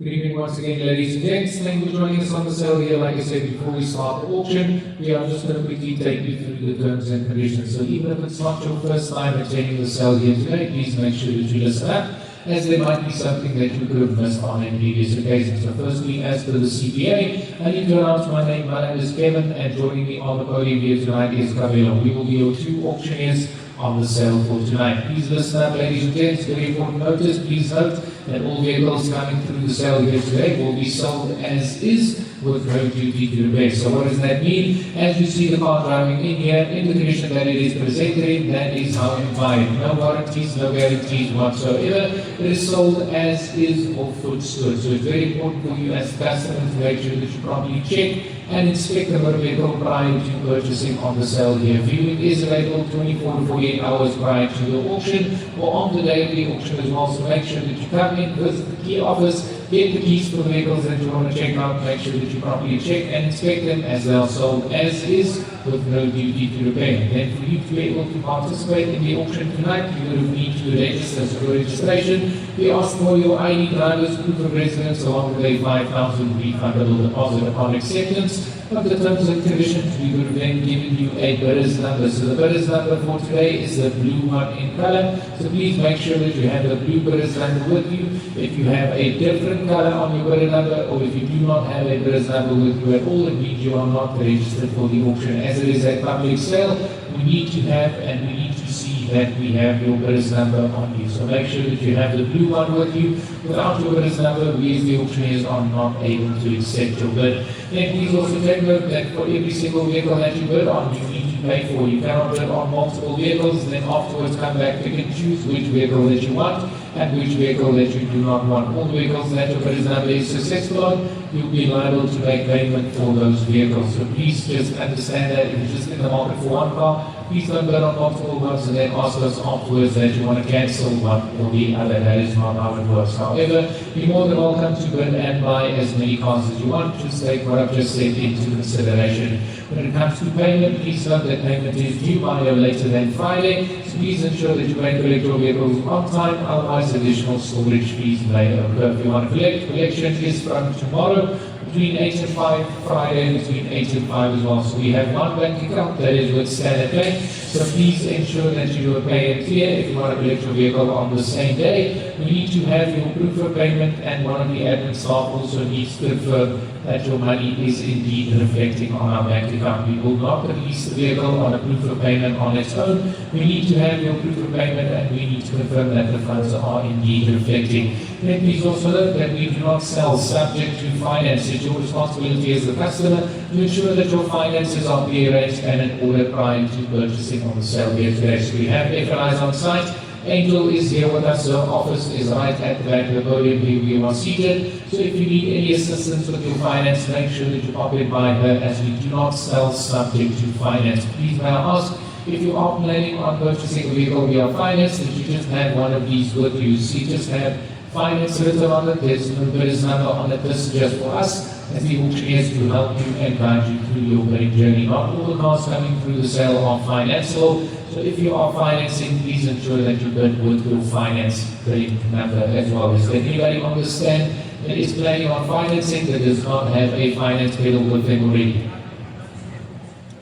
Good evening once again, ladies and gents. Thank you for joining us on the sale here. Like I said, before we start the auction, we are just going to quickly take you through the terms and conditions. So even if it's not your first time attending the sale here today, please make sure that you listen up, as there might be something that you could have missed on a previous occasion. So firstly, as per the CPA, I need to announce my name. My name is Kevin, and joining me on the podium here tonight is Cabello. We will be your two auctioneers on the sale for tonight. Please listen up, ladies and gents. Very important notice. Please note that all vehicles coming through the sale here today will be sold as is with no duty to repair. So what does that mean? As you see the car driving in here, in the condition that it is presented in, that is how you buy it. No warranties, no guarantees whatsoever. It is sold as is or foot stood. So it's very important for you as customers to make sure that you properly check and inspect the motor vehicle prior to purchasing on the sale here. Viewing is available 24 to 48 hours prior to the auction or on the day of the auction as well. So make sure that you come in, visit the key office, get the keys for the vehicles that you want to check out, make sure that you properly check and inspect them as they are sold as is with no duty to repair. Then for you to be able to participate in the auction tonight, you will need to register. So for registration, we ask for your ID, driver's proof of residence along with a 5,000 refundable deposit upon acceptance of the terms and conditions. We would have then given you a bidder's number. So the bidder's number for today is the blue one in color. So please make sure that you have the blue bidder's number with you. If you have a different color on your bidder number, or if you do not have a bidder's number with you at all, it means you are not registered for the auction. As it is a public sale, we need to have and we need to see that we have your bidder's number on you. So make sure that you have the blue one with you. Without your bidder's number, we as the auctioneers are not able to accept your bid. Then please also take note that for every single vehicle that you bid on, you need to pay for. You cannot bid on multiple vehicles, then afterwards come back, pick and choose which vehicle that you want and which vehicle that you do not want. All the vehicles that your bidder's number is successful on, you'll be liable to make payment for those vehicles. So please just understand that if you're just in the market for one car, please don't bid on multiple ones and then ask us afterwards that you want to cancel one or the other. That is not how it works. However, you're more than welcome to bid and buy as many cars as you want. Just take what I've just said into consideration. When it comes to payment, please note that payment is due by no later than Friday. So please ensure that you pay and collect your vehicles on time, otherwise additional storage fees may occur. If you want to collect, collection is from tomorrow between 8 and 5, Friday between 8 and 5 as well. So we have one bank account that is with Starlet Bank. So please ensure that you do pay and clear. If you want to collect your vehicle on the same day, we need to have your proof of payment, and one of the admin staff also needs to confirm that your money is indeed reflecting on our bank account. We will not release the vehicle on a proof of payment on its own. We need to have your proof of payment and we need to confirm that the funds are indeed reflecting. Then please also note that we do not sell subject to finance. It's your responsibility as the customer to ensure that your finances are pre-arranged and in order prior to purchasing on the sale here today. So we have FLIs on site. Angel is here with us. Her office is right at the back of the podium here we are seated. So if you need any assistance with your finance, make sure that you pop it by her, as we do not sell subject to finance. Please may I ask, if you are planning on purchasing a vehicle via finance, that you just have one of these with you. So you just have finance written on it, there's no bidder's number on it. This is just for us as the auctioneers to help you and guide you through your bidding journey. Not all the cars coming through the sale are financeable. So if you are financing, please ensure that you bid with your finance bidding number as well. Is there anybody on the stand that is planning on financing that does not have a finance bill with them already?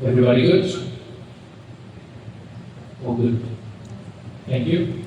Everybody good? All good. Thank you.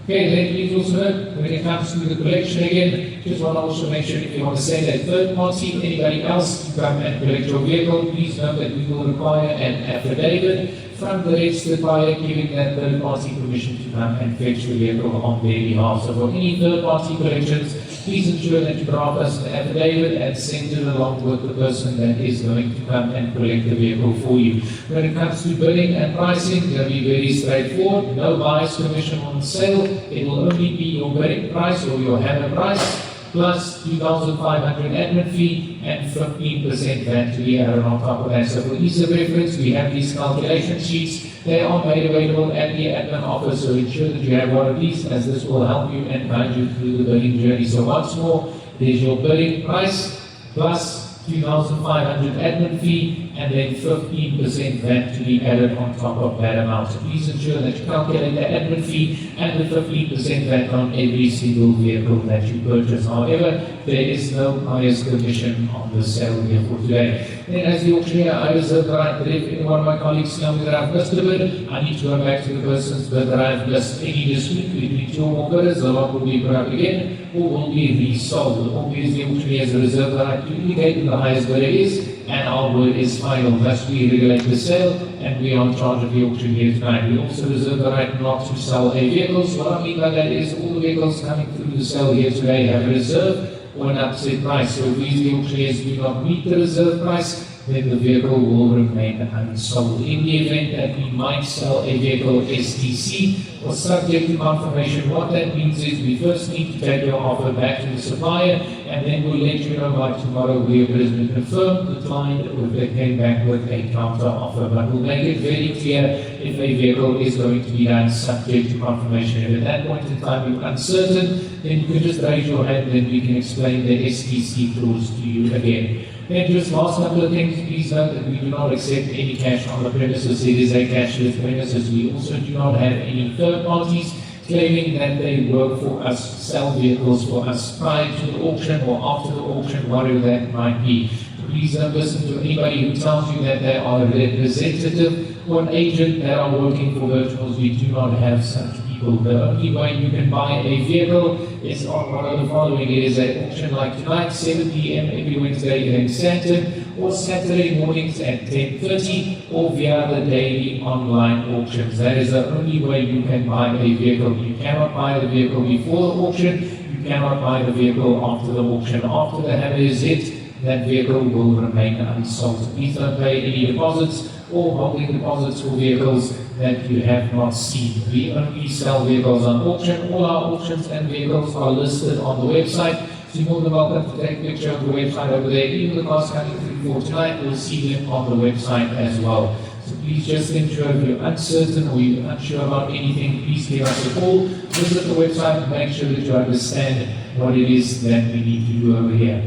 Okay, then please also note, when it comes to the collection again, just want to also make sure if you want to send a third party, anybody else to come and collect your vehicle, please note that we will require an affidavit from the registered buyer giving that third party permission to come and fetch the vehicle on their behalf. So for any third party collections, please ensure that you draft us an affidavit and send it along with the person that is going to come and collect the vehicle for you. When it comes to bidding and pricing, they'll be very straightforward. No buyer's commission on sale. It will only be your bidding price or your hammer price plus 2,500 admin fee and 15% VAT to be added on top of that. So for ease of reference, we have these calculation sheets. They are made available at the admin office, so ensure that you have one of these, as this will help you and guide you through the bidding journey. So once more, there's your bidding price plus 2,500 admin fee and then 15% VAT to be added on top of that amount. So please ensure that you calculate the admin fee and the 15% VAT on every single vehicle that you purchase. However, there is no buyer's commission on the sale here for today. Then as the auctioneer, I reserve the right that if any one of my colleagues tell me that I've missed a bid, I need to go back to the person's bid that I've missed. Any dispute between two or more bidders, the lot will be put up again or will be resold. Always the auctioneer has reserved the right to indicate who the highest bidder is, and our word is final. Thus we regulate the sale, and we are in charge of the auction here tonight. We also reserve the right not to sell a vehicle. So what I mean by that is all the vehicles coming through the sale here today have a reserve or an upset price. So if these the auctioneers do not meet the reserve price, then the vehicle will remain unsold. In the event that we might sell a vehicle STC or subject to confirmation, what that means is we first need to take your offer back to the supplier, and then we'll let you know by tomorrow whether it has been confirmed, declined, or if they came back with a counter offer. But we'll make it very clear if a vehicle is going to be done subject to confirmation. If at that point in time you're uncertain, then you can just raise your hand, then we can explain the STC clause to you again. Then just last couple of things, please note that we do not accept any cash on the premises. It is a cashless premises. We also do not have any third parties claiming that they work for us, sell vehicles for us prior to the auction or after the auction, whatever that might be. Please don't listen to anybody who tells you that they are a representative or an agent that are working for Burchmore'S. We do not have such people. The only way you can buy a vehicle is on one of the following. It is an auction like tonight, 7 p.m. every Wednesday in Stanton, or Saturday mornings at 10:30, or via the daily online auctions. That is the only way you can buy a vehicle. You cannot buy the vehicle before the auction. You cannot buy the vehicle after the auction. After the hammer is hit, that vehicle will remain unsold. Please don't pay any deposits or holding deposits for vehicles that you have not seen. We only sell vehicles on auction. All our auctions and vehicles are listed on the website. So you're more than welcome to take a picture of the website over there. Even the cars coming through for tonight, we'll see them on the website as well. So please just ensure if you're uncertain or you're unsure about anything, please give us a call. Visit the website and make sure that you understand what it is that we need to do over here.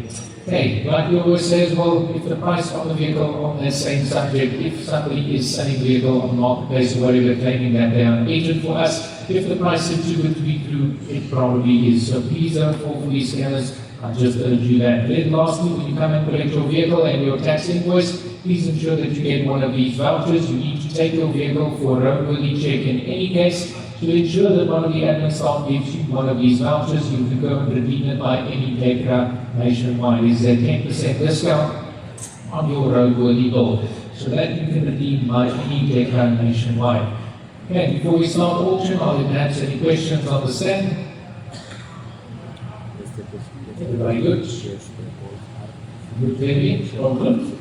Okay, like we always say as well, if the price of the vehicle on that same subject, if somebody is selling a vehicle on the marketplace or whatever, claiming that they are an agent for us, if the price is too good to be true, it probably is. So please don't fall for these scammers. I just urge you that. Then lastly, when you come and collect your vehicle and your tax invoice, please ensure that you get one of these vouchers. You need to take your vehicle for a roadworthy check in any case. To ensure that one of the admin staff gives you one of these vouchers, you can go and redeem it by any DECRA nationwide. It's a 10% discount on your roadworthy bill, so that you can redeem by any DECRA nationwide. Okay, before we start the auction, I'll answer any questions on the stand. Everybody good? Good, baby? Problem?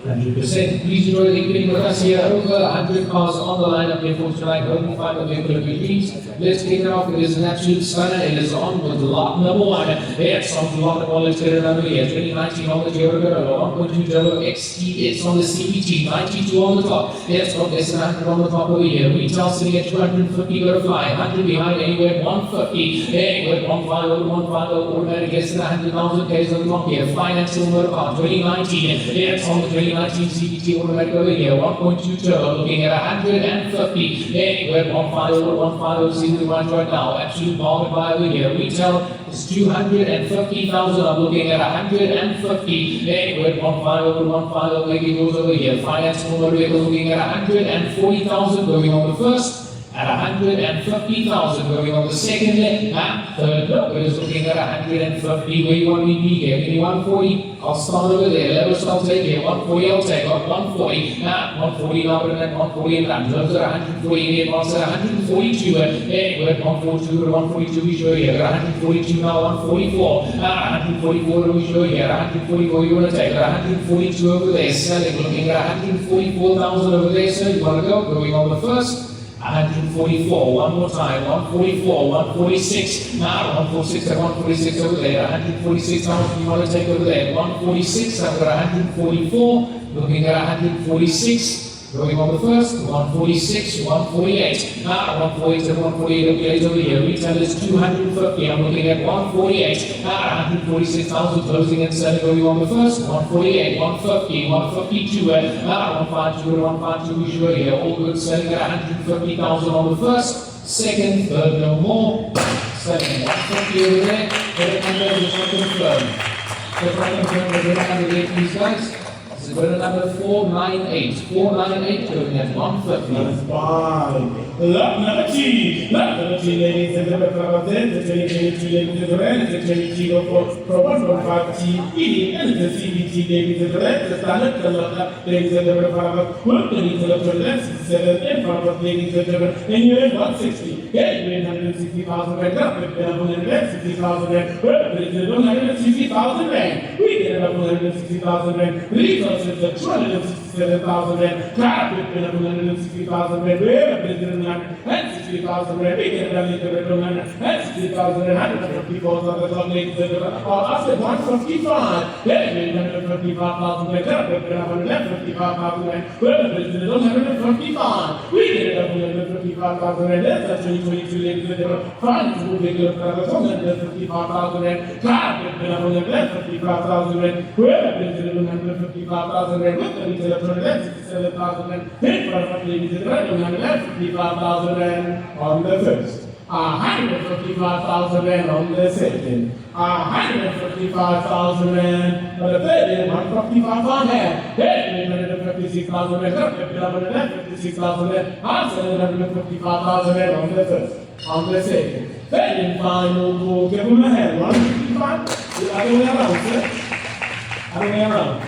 100%. Please enjoy the evening with us here. Over 100 cars on the lineup here for tonight. Only 5 available please. Let's kick it off. It is an absolute stunner. It is on with lot number 1. It's on lot number 1. Let's get it number here. 2019 on the Corolla, 1.2 turbo XT. It's on the CVT. 92 on the top. It's got less than 100 on the top over here. Retail sitting at 250. Go to fly. 100 behind anywhere 150. Anywhere 150, 150. Automatic gets to 100,000 Ks on the top here. Finance silver car. 2019. It's on the 2019 CVT automatic over here, 1.2 turbo, looking at 150, anywhere 150, see the one right now, absolute bargain buy over here, retail is 250,000, I'm looking at 150, anywhere 150, making yours over here, finance motor vehicle looking at 140,000, going on the first, at 150,000, going on the second and third look, it is looking at 150, where you want me to be here, give me 140, I'll start over there, lowest I'll take here, 140 I'll take, 140, 140 now, and 140 and that, those are 140, and advance at 142, anywhere 142 to 142 we show here, 142 now, 144, 144 we show here, 144 you want to take, 142 over there, selling, looking at 144,000 over there, so you want to go, going on the first, 144, one more time, 144, 146, now 146 and 146 over there, 146, how much you want to take over there, 146, I've got 144, looking at 146, Going on the first, 146, 148. 148 and 148 over here. Retail is 250. I'm looking at 148. 146,000 closing and selling. Going on the first, 148, 150, 152, 152 and 152 over here. All good selling at 150,000 on the first, second, third, no more. Selling 150 over there. Credit number is not confirmed. Credit number these guys. Credit number 498. 498 going at 150. That's fine. Lot number two. Lot number two, ladies and gentlemen, for the 2022 ladies and gentlemen, the Chery Tiggo for 1.5T, and the CVT, ladies and gentlemen, the Starlet, ladies and gentlemen, for 167 in front of ladies and gentlemen, and you're at 160. Yeah, you're 160,000 right up, with 160,000 rand, 160,000 rand. We get it up 160,000 rand. Resources at 267,000 rand. Traffic at 160,000 rand. We're at 160,000 rand. We get it up 160,000 rand. 154,000 rand. Ladies and gentlemen, us at 155. Yeah, you're 155,000 rand. Traffic at 155,000 rand. We're at 155. We get it up 155,000 rand. That's 2022, ladies and gentlemen. Finance moving up 155,000 rand. Traffic at 155,000 rand. We're at 155,000 rand. With the retail of 167,000 rand. In front of ladies and gentlemen, 155,000 rand on the first. 155,000 rand on the second. 155,000 rand on the third, and 155 on hand. 156,000 rand. 156,000 rand. 155,000 rand on the first. On the second. Third and final goal. Give them a hand. 155. The other way around, sir. Other way around.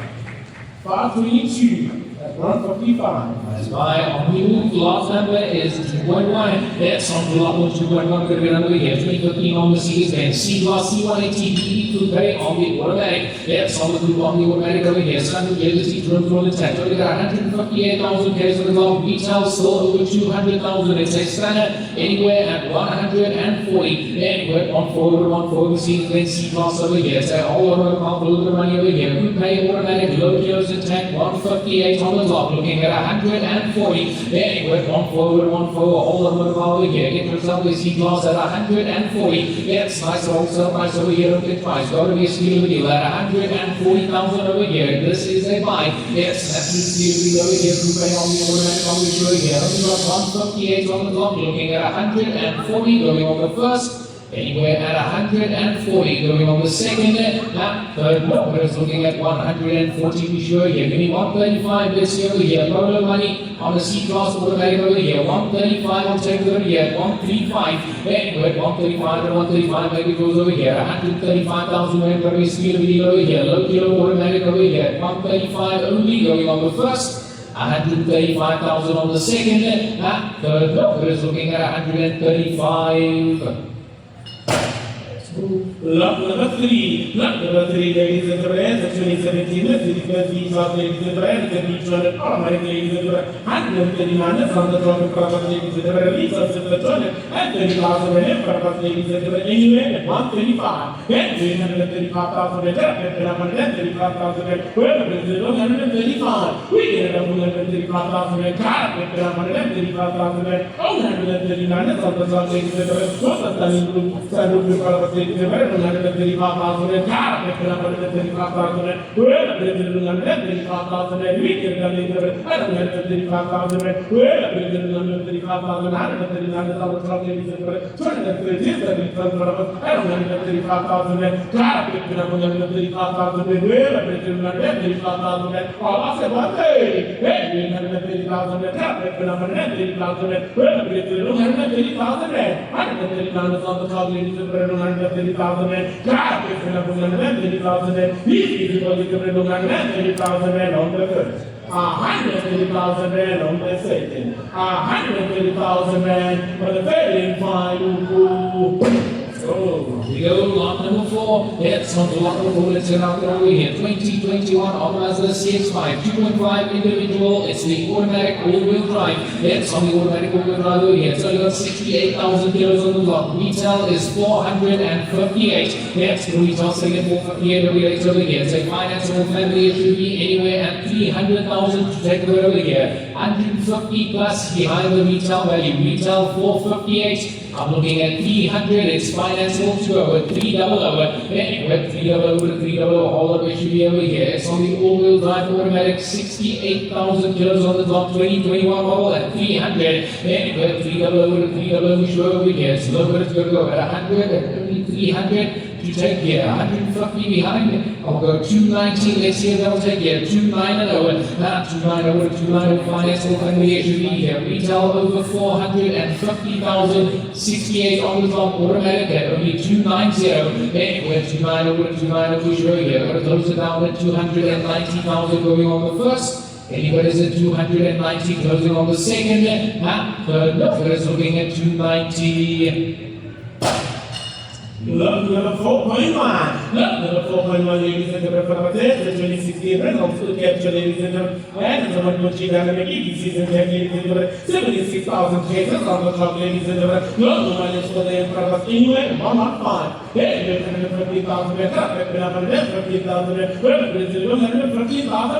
522. At 155. That's why on move lot number is 2.1. That's on the lot 2.1. Going to be another here. 2015 on Mercedes-Benz C-Class C180 to pay on the automatic. That's on the group on the automatic over here. Standard legacy drum roll intact. Going to get 158,000 case of the glove. Retail still over 200,000. It's a standard anywhere at 140. Anywhere on forward, Mercedes-Benz C-Class over here. It's all over the a little bit of money over here. Group pay automatic. Low kilos intact. 158 on the top. Looking at 140. Anywhere on forward, all over the over here. Get yourself a C-Class at 140. That's nice also, nice over here. Look at price. Got to be a steal deal at 140,000 over here. This is a buy. Yes, that's a steal over here. Group A on the automatic on the over here. Looking at 158 on the top. Looking at 140. Going on the first. Anywhere at 140, going on the second, third number is looking at 140 be sure here. Give me 135 this year over here. Polo money on the C-Class automatic over here. 135 on take over here. 135. Anywhere at 135 and 135 maybe goes over here. 135,000 rand per speed over here. Low kilo automatic over here. 135 only going on the first. 135,000 on the second. Third number is looking at 135. Lot number three, ladies and gentlemen, the 2017 Mercedes-Benz B-Class, ladies and gentlemen, the B200 automatic, ladies and gentlemen, 139 from the top of the ladies and gentlemen, resources of the 230,000 rand per ladies and gentlemen, anywhere at 135, and 335,000 rand, 135,000 rand, whoever is 135, we get it up 135,000 rand, car, 135,000 rand, 139 from the top, ladies and gentlemen, what's the standing group, ladies and gentlemen, 135,000 rand, car, 135,000 rand, whoever is 135,000 rand, we get it up 135,000 rand, whoever is 135,000 rand, 139,000 ladies and gentlemen, 237,000 rand, 135,000 rand, car, 135,000 rand, whoever is 135,000 rand, all I said 130, 130,000 rand, car, 130,000 rand, whoever is 130,000 rand, 139,000 on the top, ladies and gentlemen, 130,000 rand, car, 130,000 rand, he's equally to 130,000 rand on the first. 130,000 rand on the second. 130,000 rand for the third and final goal. go. We go lot number 4. It's on to lot number 4. Let's get out there over here. 2021 Mazda CX-5 2.5 individual. It's the automatic all-wheel drive. It's on the automatic all-wheel drive over here. It's only got 68,000 kilos on the block. Retail is 458. It's the retail sitting at 458 over here. It's a financeable family. It should be anywhere at 300,000 to take it over here. 150 plus behind the retail value. Retail 458. I'm looking at 300, it's financeable to go at 300. Anyway, 300 to 300, all of it should be over here. It's on the all-wheel drive automatic, 68,000 kilos on the top, 2021 model at 300. Anyway, 300 to 300, we should over here. It's low, but it's going to go at 100 and only 300 to take here. 150 behind. I'll go 290, let's see if they'll take here. 290, 290 to 290, financeable family, it should be here. Retail over 450,000. 68 on the top, automatic at only 290. Anyway, 290 to 290, we show here. We're going to close it down at 290,000 going on the first. Anybody's at 290, closing on the second. Nobody's looking at 290. Love number 4.1. Love number 4.1, ladies and gentlemen, for the Mercedes, the 2016 Renault Captur, ladies and gentlemen, and the Renault Kiger, ladies and gentlemen, 76,000 cases on the top, ladies and gentlemen. No mileage for the Emperor anywhere, 105. 50,000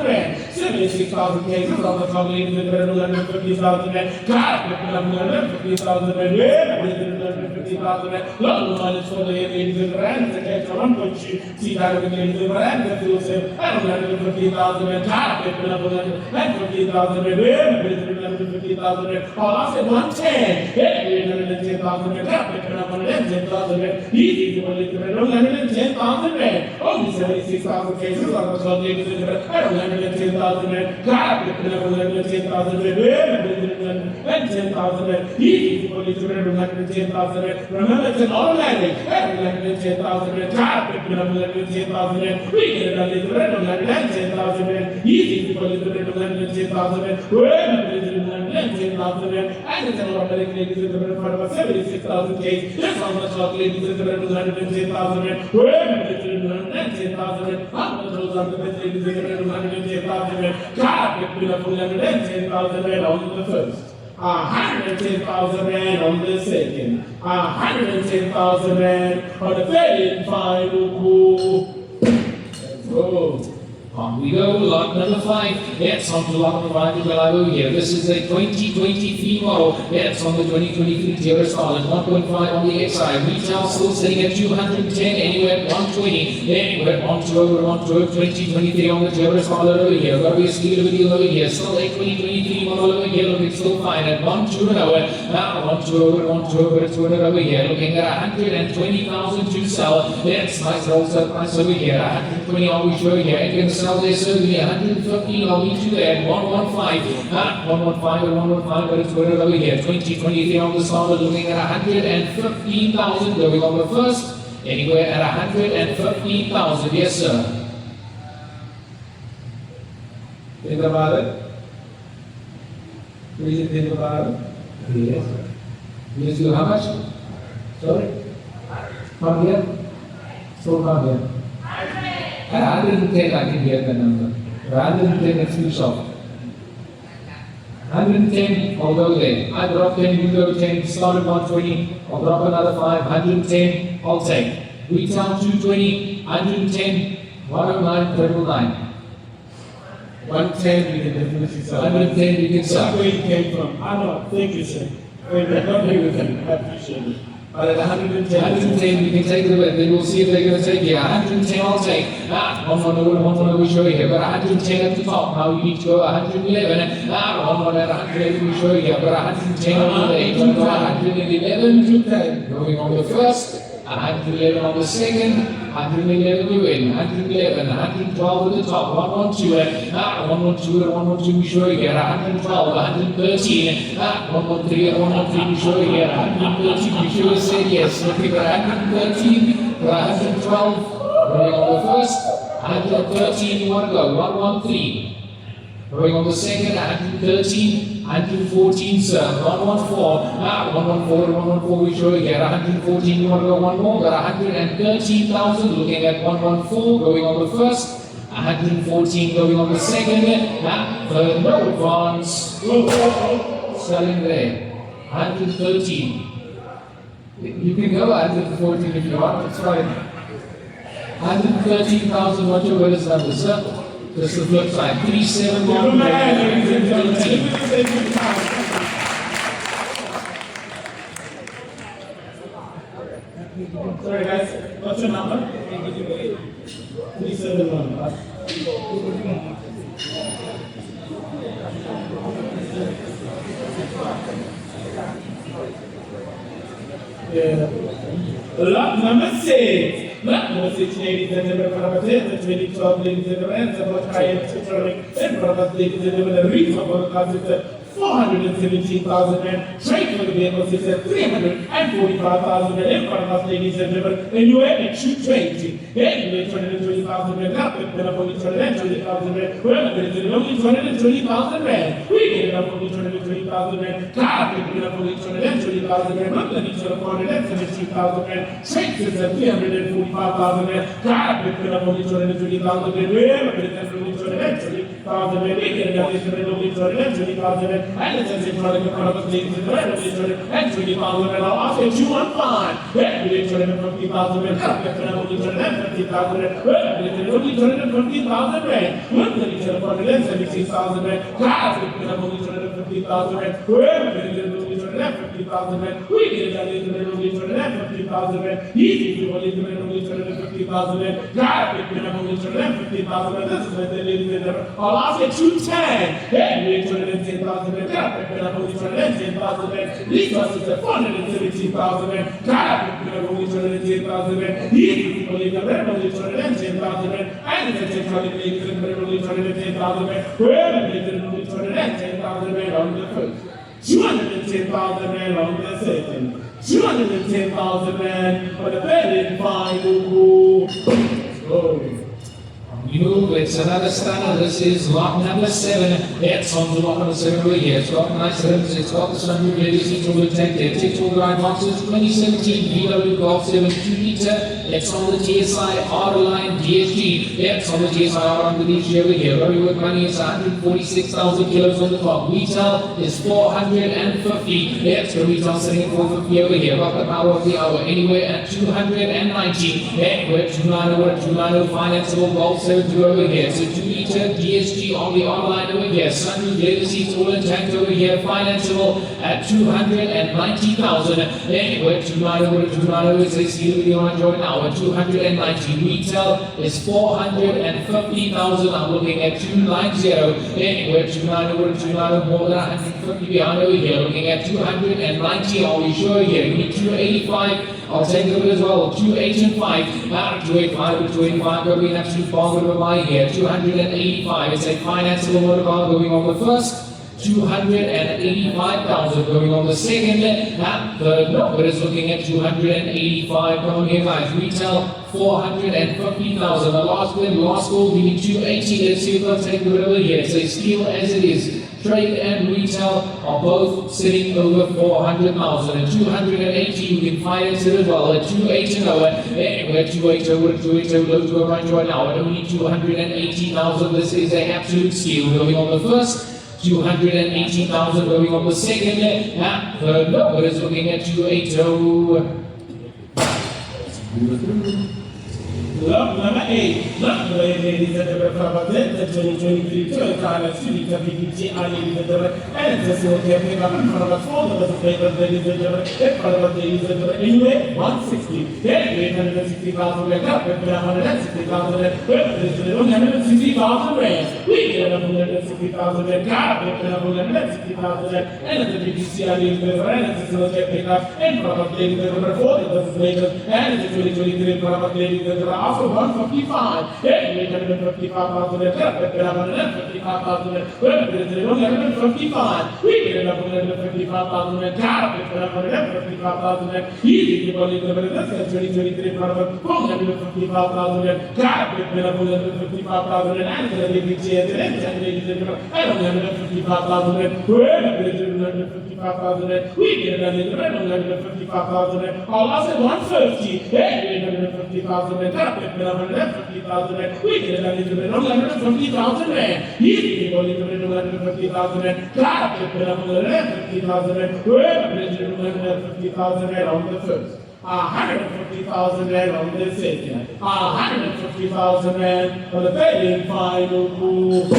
rand. 76,000 cases on the top, ladies and gentlemen, 50,000 rand. 50,000 rand. 50,000 rand. No mileage for the ladies and gentlemen, the Captur 1.2, see that with the ladies and gentlemen, the fuel cell, and 50,000 rand. 50,000 rand. 50,000 rand. All I said 110. 10,000 rand. 10,000 rand. Easy. 110,000 rand. Only 76,000 cases on the top, ladies and gentlemen. 110,000 rand. 110,000 rand. 10,000 rand. Easy. 110,000 rand. Remember, it's an automatic. 110,000 rand. 110,000 rand. We get it done, ladies and gentlemen. 110,000 rand. Easy. 110,000 rand. 110,000 rand. And it's an automatic, ladies and gentlemen, for about 76,000 cases. Just on the top, ladies and gentlemen. 110,000 rand. 110,000 rand. I'm going to close on the best, ladies and gentlemen. 110,000 rand. God, get me up 110,000 rand on the first. 110,000 rand on the second. 110,000 rand on the third and final. Let's go. On we go, lot number 5. It's on to lot number 5 to over here. This is a 2023 model. It's on the 2023 Yaris Starlet, 1.5 on the XI. Retail still sitting at 210, anywhere at 120. Anywhere at 120, 2023 on the Yaris Starlet over here. Got to be a speed of a deal over here. Still a 2023 model over here, looking still fine at 120. Now 120, it's over here. Looking at 120,000 to sell. It's nice wholesale price over here. 120 on we show here. And you can sell this over here. 115, I'll meet you there. 115. 115 and 115, but it's going over here. 2023 on the Starlet, looking at 115,000 going on the first. Anywhere at 115,000. Yes, sir. Think about it. Please think about it. Yes. Yes, you how much? Sorry? Come here. So come here. Rather than 10, I can hear the number. Rather than 10, it's too soft. 110, I'll go there. I drop 10, you go 10, start at 120, I'll drop another 5, 110, I'll take. Retail 220, 110, 109, 309. 110, we can definitely sell. 110, you can That's sell. where you came from. I know. Thank you, sir. Wait, I don't agree with you. I appreciate it. But at 110, 110, we can take it away. Then we'll see if they're going to take it. 110, I'll take. 110, we show you here. But 110 at the top. Now you need to go 111. 111, we show you here. But 110 on the 8. 111, going on the first. 111 on the second. 111 you win, 111, 112 at the top, 112, 112 and 112 we show you here, 112, 113, 113 and 113 we show you here, 113 we show you said yes, looking at 113, 112, going on the first, 113 you want to go, 113, going on the second, 113, 114, sir. 114. 114, 114, we show you here. 114, you want to go one more? Got 113,000. Looking at 114, going on the first. 114 going on the second. Third, no advance. Selling there. 113. You can go 114 if you want, it's fine. 113,000, what your word is number, sir? Just the flip side. 371. Sorry guys, what's your number? 371. Yeah. Lot number 6. Lot number 6, ladies and gentlemen, for our the 2012, ladies and gentlemen, the Porsche Cayenne, and for us, ladies and gentlemen, the reason for the class is 417,000 and trade for the vehicle is at 345,000 and in front of us, ladies and gentlemen, and you have a 220. And you have 220,000 and up with enough only 220,000 and well, there is only 220,000 rand. We get enough only 220,000 rand. God, we get enough only 220,000 rand. Look at each other, 472,000 rand. Trade is at 345,000 rand. God, we get enough only 220,000 rand. We have enough only 220,000 rand. We get enough only 220,000 rand. And it's as if trying to come up with things and 20,000 and I'll ask you 215. And we 250,000 and only 250,000 and only 250,000 rand. We're going to 176,000 rand. God, we have only 250,000 rand. We're going to 250,000 rand. We get it only 250,000 rand. Easy to only 250,000 rand. God, we have only 250,000 rand. This is what they did. I'll ask you 210. And we 210,000 rand. God, we have only 210,000 rand. These buses are 470,000 rand. God, we have only 210,000 rand. Easy to only 210,000 rand. And it's a 10,000 rand. Only 210,000 rand. We're going to 210,000 rand on the first. 210,000 rand on the second. 210,000 rand for the very final. Move, it's another stunner. This is lot number 7. It's on the lot number 7 over here. It's got nice rims, it's got the sunroof, ready seats, all protected. Ticked all the right boxes. 2017 BMW Golf 7 2-liter. It's on the TSI R-Line DSG. It's on the TSI R on the DSG over here. Very good money. It's 146,000 kilos on the top. Retail is 450. It's the retail sitting at 450 over here. Got the power of the hour. Anywhere at 290. Anywhere 290 financeable Golf 7 over here. So 2-liter DSG on the online over here. Sunroof, leather seats, all intact over here. Financeable at 290,000. Anywhere 290 is a seal video on join now at 290. Retail is 450,000. I'm looking at 290. Anywhere 290 more than 150 behind over here. Looking at 290. Are we sure here? You need 285. I'll take it as well. 285. 285 with 285 going up too far with my here. 285. It's a financeable motor car going on the first. 285,000 going on the second. Third number is looking at 285. Come on here, guys. Retail 450,000. The last win, last goal, we need 280. Let's see if they'll take it over here. It's a steal as it is. Trade and retail are both sitting over 400,000. At 280, you can finance it as well. At 280, anywhere 280 over 280, low to a right now. At only 280,000. This is an absolute steal going on the first. 280,000 going on the second. Third number is looking at 280. Lot number 8. Lot number 8, ladies and gentlemen, from the 2023 Toyota Suzuki GLE, ladies and gentlemen, and it's a Suzuki pick up in front of us, 4 numbers of papers, ladies and gentlemen, in front of us, ladies and gentlemen, anyway, 160. Then 860,000 rand, up with 160,000 rand, well, 160,000 rand. We get 160,000 rand, got up with 160,000 rand, and it's a BTC, ladies and gentlemen, and it's a Suzuki pick up in front of us, ladies and gentlemen, 4 numbers of papers, and it's a 2023 in front of us, ladies and gentlemen. also 155. Yeah, 855,000 and 155,000 and 155. We get it up 155,000 and 155,000 and easy to believe the 2023 product 155,000 and 155,000 and the chairs and 155,000 and 155,000 and we get it up 155,000 and all I said 150. Yeah, 150,000 and 150,000 and we get it up 150,000 and easy to believe the 150,000 and 150,000 and 150,000 and on the first. 150,000 and on the second. 150,000 and on the third and final move.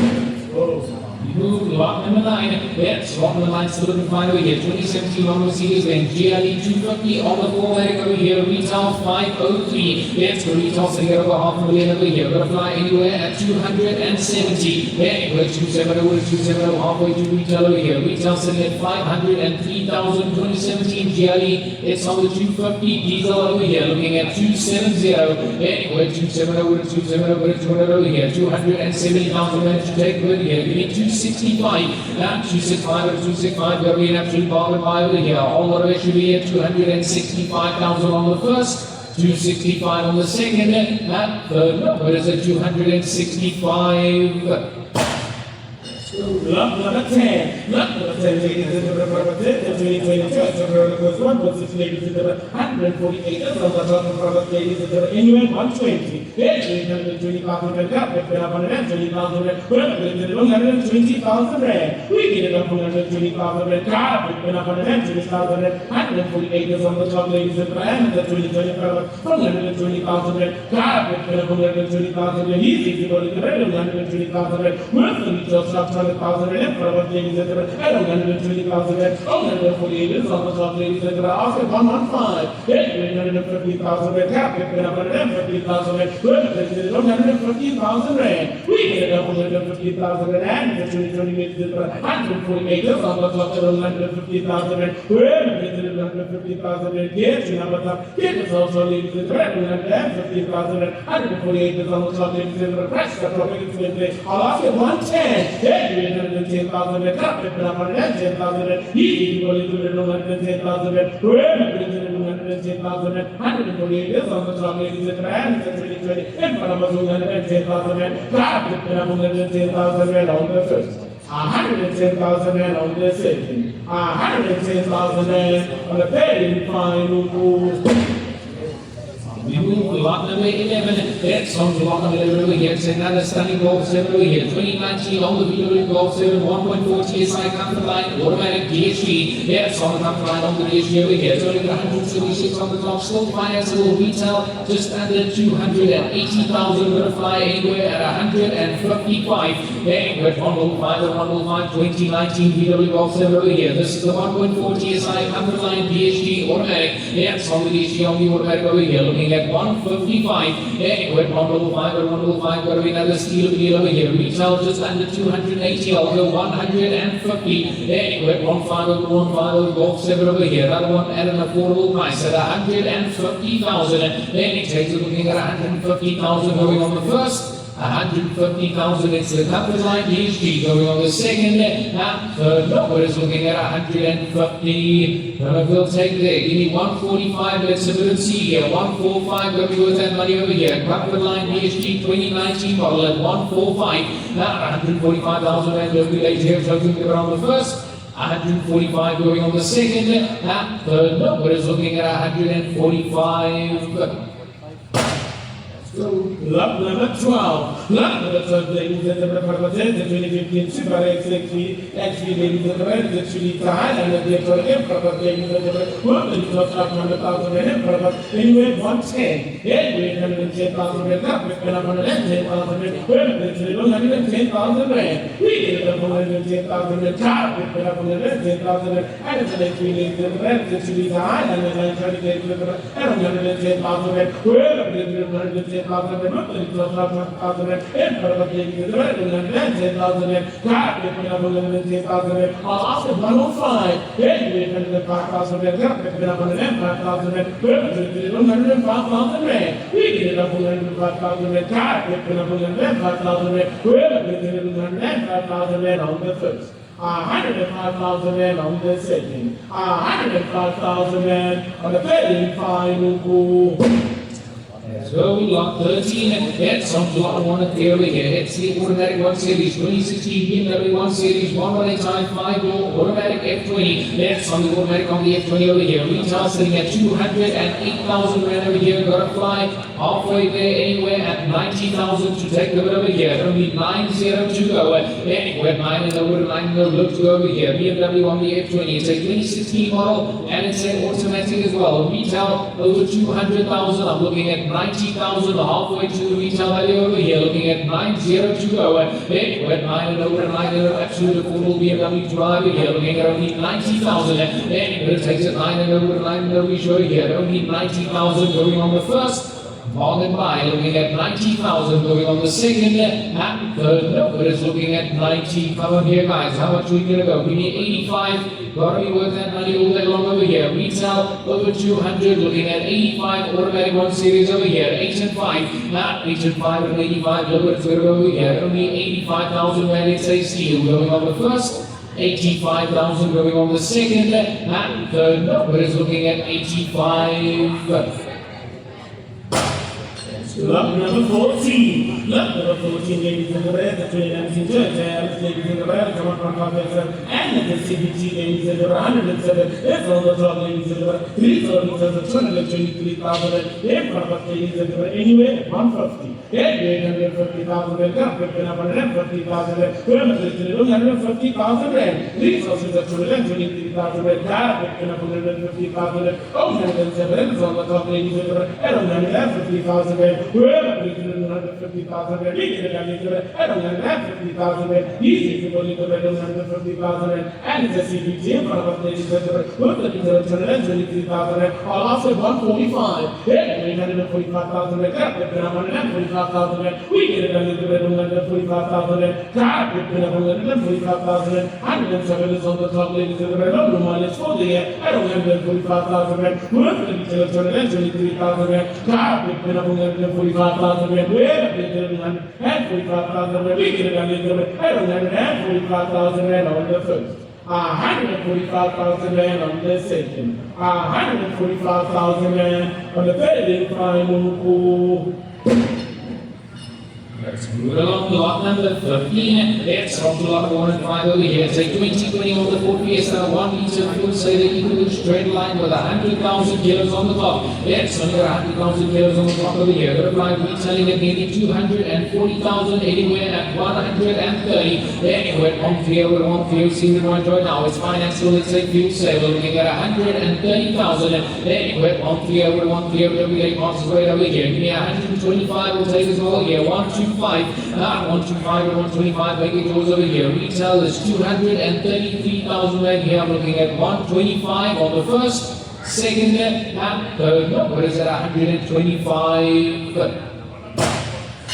Move lot number 9. That's lot number 9 still looking fine over here. 2017 on Mercedes-Benz GLE 250 on the 4-matic over here. Retail 503. That's the retail sitting at over $500,000 over here. Gonna fly anywhere at 270. Yeah, we're 270 over 270 halfway to retail over here. Retail sitting at 503,000. 2017 GLE. It's on the 250 diesel over here. Looking at 270. Yeah, we're 270 over 270 over 200 over here. 270,000 to take over here. Giving 265, 265 or 265, going to be an absolute bargain buy over here. All the way should be at 265,000 on the first, 265 on the second, and third, what is it, 265. Lot number 10. Lot number 10, ladies and gentlemen, the 2022 was 1.6, ladies and gentlemen, 148. That's on the top of product, ladies and gentlemen, anywhere 120. Then 820,000 rand, 120,000 rand, 120,000 rand. We get it up 120,000 rand, 120,000 rand, 148 is on the top, ladies and gentlemen, and the 2020 product, 120,000 rand, 120,000 rand, easy to go to the red, 120,000 rand, worth the retail shop, 100,000 rand, product, ladies and gentlemen, and 120,000 rand, 148 is on the top, ladies and gentlemen, also 115, then 850,000 rand, 150,000 rand, 150,000 rand. We get it up 150,000 rand, and the 2020 148 is on the top, 150,000 rand, 150,000 rand, get you number top, get us also, ladies and gentlemen, 150,000 rand, 148 is on the top, ladies and gentlemen, press the topic, I'll ask you 110, then 110,000 rand, 110,000 rand, easy to go into the 110,000 rand, 110,000 rand, 148 is on the top, ladies and gentlemen, and the 2020 in front of us 110,000 rand, 110,000 rand on the first, 110,000 rand on the second, 110,000 rand on the third and final move. We move lot number 11. That's on the lot number 11 over here. It's another stunning Golf 7 over here. 2019 on the BMW Golf 7, 1.4 TSI comfort line, automatic DHG. That's on the comfort line on the DHG over here. It's only got 176 on the top. Still financeable retail, just under 280,000. Going to fly anywhere at 155. Hey, we're 105 and 105, 2019 BMW Golf 7 over here. This is the 1.4 TSI comfort line DHG automatic. That's on the DHG on the automatic over here. Looking at 155. Yeah, we're 105 or 105. Got to be another steal deal over here. Retail just under 280. I'll go 150. Yeah, we're 15 or 15 Golf 7 over here. Another one at an affordable price at 150,000. Then it takes it looking at 150,000 going on the first. 150,000, it's the comfort line DHG going on the second, and third, number is looking at 150, we'll take there, give me 145, let's have it see here, 145, going to be worth that money over here, comfort line DHG 2019 model at 145, now 145,000, and we'll be late here, so we'll around the first, 145 going on the second, and third, number is looking at 145, Lot number 12. Lot number 12, ladies and gentlemen, the 2015 Subaru XV, ladies and gentlemen, the Chery Tiggo, and the ladies and gentlemen, what the top 100,000 rand, anyway, 110. Anyway, 110,000 rand, 110,000 rand, 110,000 rand. We get it up 110,000 rand, 110,000 rand, and it's the ladies and gentlemen, the Chery Tiggo, and the ladies and gentlemen, and 110,000 rand, 110,000 rand, and for the ladies and gentlemen, 110,000 rand, after 105, anyway, 105,000 rand, 105,000 rand, 105,000 rand. We get it up 105,000 105,000 rand, car, 105,000 rand, whoever gets 105,000 rand on the first. 105,000 rand on the second, 105,000 rand on the third and final goal. Let's go, lot 13, that's on lot 1 at the over here. It's the automatic 1 Series 2016 BMW 1 Series 118i 5-door automatic F20. That's on the automatic on the F20 over here. Retail sitting at 208,000 rand over here. Got to fly halfway there anywhere at 90,000 to take the bit over here. Only 90 to go. Anywhere 9 and over, 9 and over, look to go over here. BMW on the F20. It's a 2016 model and it's an automatic as well. Retail over 200,000. I'm looking at 90,000 halfway to the retail value over here, looking at 90 to go. Anywhere 9 and over, 9 and over, absolute affordable BMW driver here, looking at only 90,000. Anywhere it takes it 9 and over, 9 and over, we show here, only 90,000 going on the first. Bargain buy, looking at 90,000, going on the second, and third, no, but it's looking at 90. Come on here, guys, how much are we gonna go? We need 85, gotta be worth that money all day long over here. Retail over 200, looking at 85, automatic 1 Series over here, 8 and 5, not 8 and 5 and 85, look what it's gonna go over here, only 85,000 rand, it's a steal, going on the first. 85,000 going on the second, and third, no, but it's looking at 85. Lot number 14. Lot number 14, ladies and gentlemen, the 2019 Yaris, ladies and gentlemen, come on from Patriot, and the CBT, ladies and gentlemen, 107. It's on the top, ladies and gentlemen. 223,000, in front of us, ladies and gentlemen, anyway, 150. 850,000 rand, 150,000 rand, 250,000 rand. Resources at 223,000 rand, 150,000 rand, 007 is on the top, ladies and gentlemen, and 150,000 rand. Whoever brings in 150,000 rand, we get it at 150,000 rand. Easy to believe the 150,000 rand, and it's a CBT in front of us, ladies and gentlemen. We're looking at 223,000 rand, all off at 145. 845,000 rand, 145,000 rand. We get it at 145,000 rand. Car, 145,000 rand. 107 is on the top, ladies and gentlemen. No money is for the year at 145,000 rand. We're looking at 223,000 rand. Car, 145,000 rand. Where we get it at 145,000 rand. We get it at 145,000 rand on the first. 145,000 rand on the second. 145,000 rand on the third and final call. Let's move along to lot number 15. It's on to lot 105 over here. It's a 2020 on the Ford Fiesta 1 liter fuel saver equal straight line with 100,000 kilos on the top. It's only 100,000 kilos on the top over here. The reply retailing at nearly 240,000, anywhere at 130. Anywhere on fuel, see the right now. It's financed, so it's a fuel saver looking at 130,000. Anywhere on fuel, everyday costs right over here. Give me 125, we'll take as well here. 125, 125 and 125, make it yours over here. Retail is 233,000 rand here. I'm looking at 125 on the first, second, and third. What is that? 125.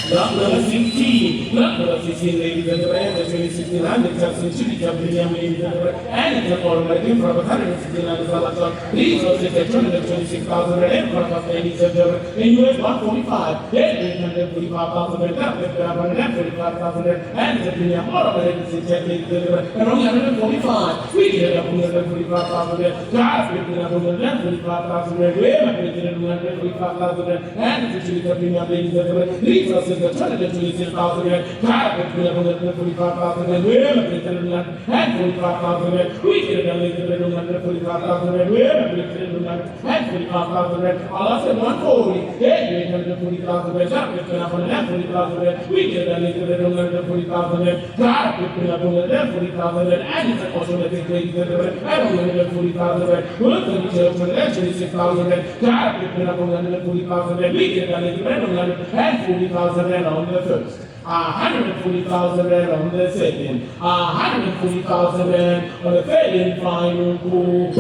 Lot number 16, ladies and gentlemen, the 2016 Hyundai Tucson Chery Tiggo ladies and gentlemen, and it's a automatic in front of 169,000. Please also take 226,000 rand in front of ladies and gentlemen. In US 145, 845,000 rand, 145,000 rand, and it's a premium automatic ladies and gentlemen, and only 145. We get up 145,000 rand, cars 145,000 rand, where am I getting 145,000 rand, and it's a Chery Tiggo premium ladies and gentlemen. Please also the 226,000 rand, car with 145,000 rand, where am I getting 145,000 rand, we get it at 145,000 rand, where am I getting 145,000 rand, all I said 140, 840,000 rand, car with 140,000 rand, we get it at 140,000 rand, car with 140,000 rand, and it's a automatic ladies and gentlemen, at 140,000 rand, we're going to tell 226,000 rand, car with 140,000 rand, we get it at 140,000 rand on the first. 140,000 rand on the second. 140,000 rand on the third and final call.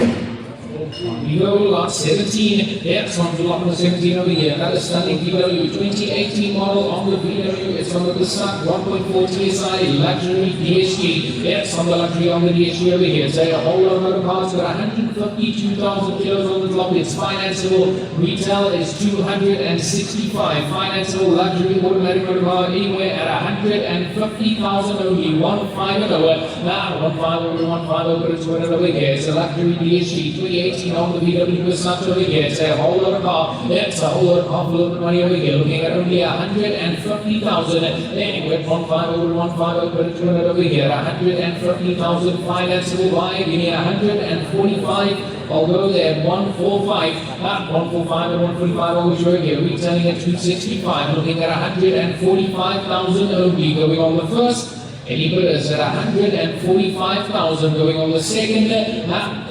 We go lot 17, yes, on the lot number 17 over here. That is stunning BMW 2018 model on the BMW. It's on the Passat 1.4 TSI luxury DHG. Yes, on the luxury on the DHG over here. Say a whole lot of motor parts, got 152,000 kilos on the clock. It's financeable. Retail is 265. Financeable luxury automatic motor car anywhere at 150,000 only. 150 over. Now 150 over, but it's over here. It's a luxury DHG 2018 on the VW Passat over here. It's a whole lot of car. It's a whole lot of car, full of money over here. Looking at only 150,000. Anyway, 150 over, 150 over, 200 over here. 150,000 financeable by give me 145. Although they're 145, 145 and 145 over here. Retailing at 265. Looking at 145,000 only. Going on the first. Any bidders at 145,000 going on the second.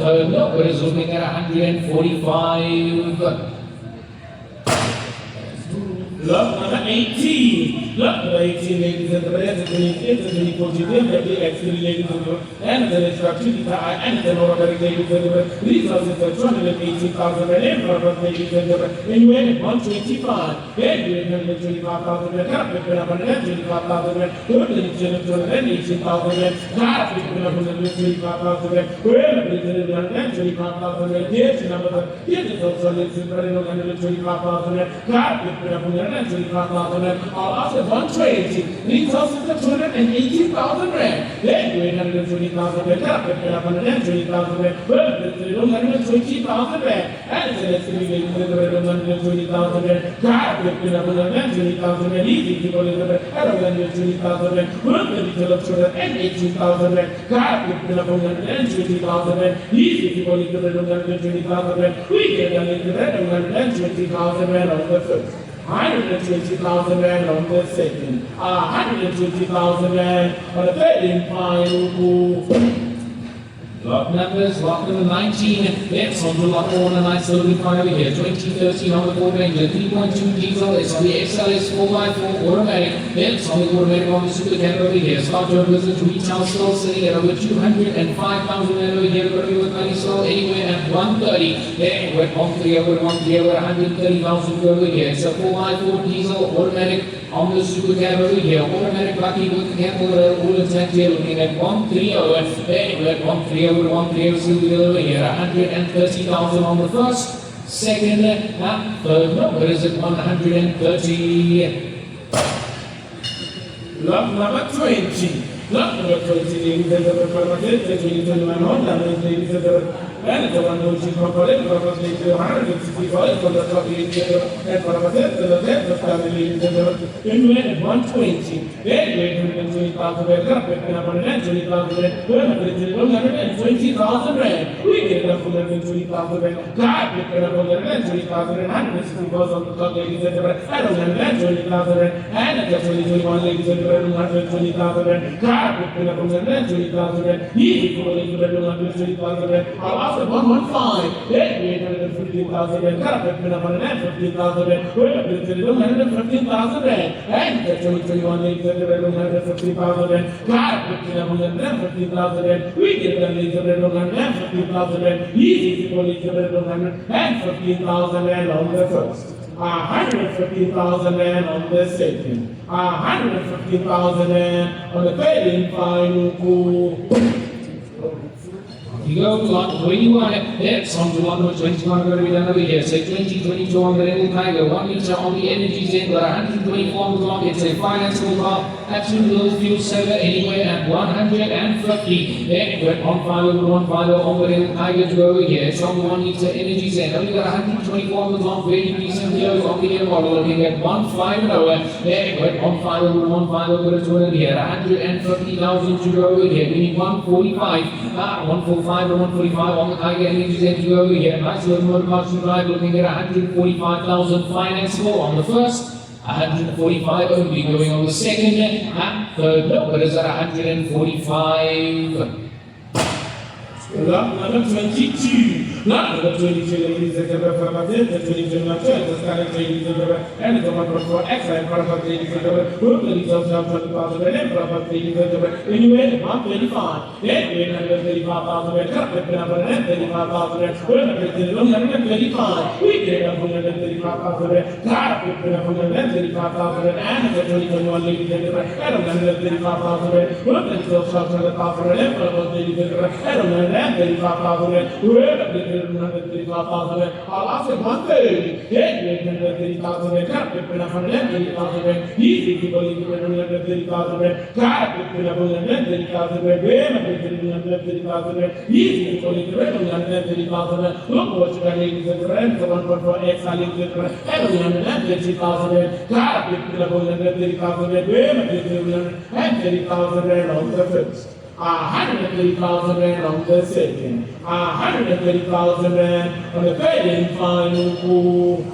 No bidders looking at 145. Lot number 18. Lot number 18, ladies and gentlemen, the 2014 BMW X3, ladies and gentlemen, and the Chery Tiggo and the Renault Kiger, ladies and gentlemen. These are the 218,000 and ladies and gentlemen. When you had 125, then you had 125,000 and 125,000 and 218,000 and 125,000 and 125,000 and here's the number. Here is also ladies and gentlemen, 125,000 and 125,000 and after 120, these houses are 280,000 rand. Then you 120,000 rand, 120,000 rand, 120,000 rand, and the next thing you 120,000 rand, 120,000 rand, easy to go in the 120,000 rand, 118,000 rand, 120,000 rand, easy to go in the 120,000 rand, we get 120,000 rand on the first. 120,000 rand on the second, 120,000 rand on the third and final move. Lot numbers, lot number 19, it's on the lot order, nice little bit over here, 2013 on the Ford Ranger, 3.2 diesel, it's on the XLS 4x4 automatic, it's on the automatic on the Super Cab over here, start your visit retail still sitting at over 205,000 rand over here, going to be with money still anywhere at 130, then we're 130 over, 130,000 over here, it's a 4x4 diesel automatic on the Super Cab over here, automatic lucky with the cab all intact here, looking at 130 over, then we're at 130 over, 130 Super over here, 130,000 on the first, second, third, no, where is it, 130. Lot number 20. Lot number 20, ladies and gentlemen, Mercedes, 2021 Honda, ladies and gentlemen, and the one which is component, because they do 165 for the top, and for Mercedes, the left of family, ladies and gentlemen, in 120, then 120,000 rand, 120,000 rand, 120,000 rand, we get up 120,000 rand, God, we get up 120,000 rand, 160,000 on the top, ladies and gentlemen, and 120,000 rand, and at the 2021, ladies and gentlemen, 120,000 rand, God, we get up 120,000 rand, easy for 120,000 rand, after 115, then 815,000 rand, God, we get up 115,000 rand, 115,000 rand, and the 2021, ladies and gentlemen, 150,000 rand, God, we get up 115,000 rand, we get up 115,000 rand, easy for 115,000 rand on the first. 150,000 rand on the second, 150,000 rand on the third and final move. You go to lot 21, that's on to lot number 21, going to be done over here. Say 2022 on the Renault Kiger, 1 liter on the energy zen, but 124 on the clock. It's a financeable car, absolute low fuel saver anywhere at 150. Then it went 150 over 150 on the Renault Kiger to go over here. It's on the 1 liter energy zen, only got 124 on the clock, very decent kilos on the air model, looking at 150 over. Then it went 150 over 150 over to 200 here, 150,000 to go over here. We need 145, 145. 145 on the Kiger energy zen to go over here. Nice little motor car to drive, looking at 145,000 financeable on the first, 145 only going on the second, and third, no, but it's at 145. Lot number 22. Not the 22 ladies and gentlemen from Amaze, the 22 Mercedes, the Starlet ladies and gentlemen, and the 1.4 X-Line product ladies and gentlemen, who ladies of John 20,000 and product ladies and gentlemen, anyway, 125, then 835,000 and cut the number and 35,000 and 125, we get up 135,000 and cut the number and 35,000 and the 21 ladies and gentlemen, and 135,000 and who ladies of John 20,000 and product ladies and gentlemen, and 135,000 and whoever did 135,000 I'll ask it 130. Then 130,000 and cut it 130,000 easy to believe 130,000 cut it 130,000 when 130,000 easy to believe 130,000 look what you got ladies and friends the 1.4 X ladies and friends and 130,000 cut it 130,000 when 130,000 on the first. 130,000 Rand on the second, 130,000 Rand on the third and final.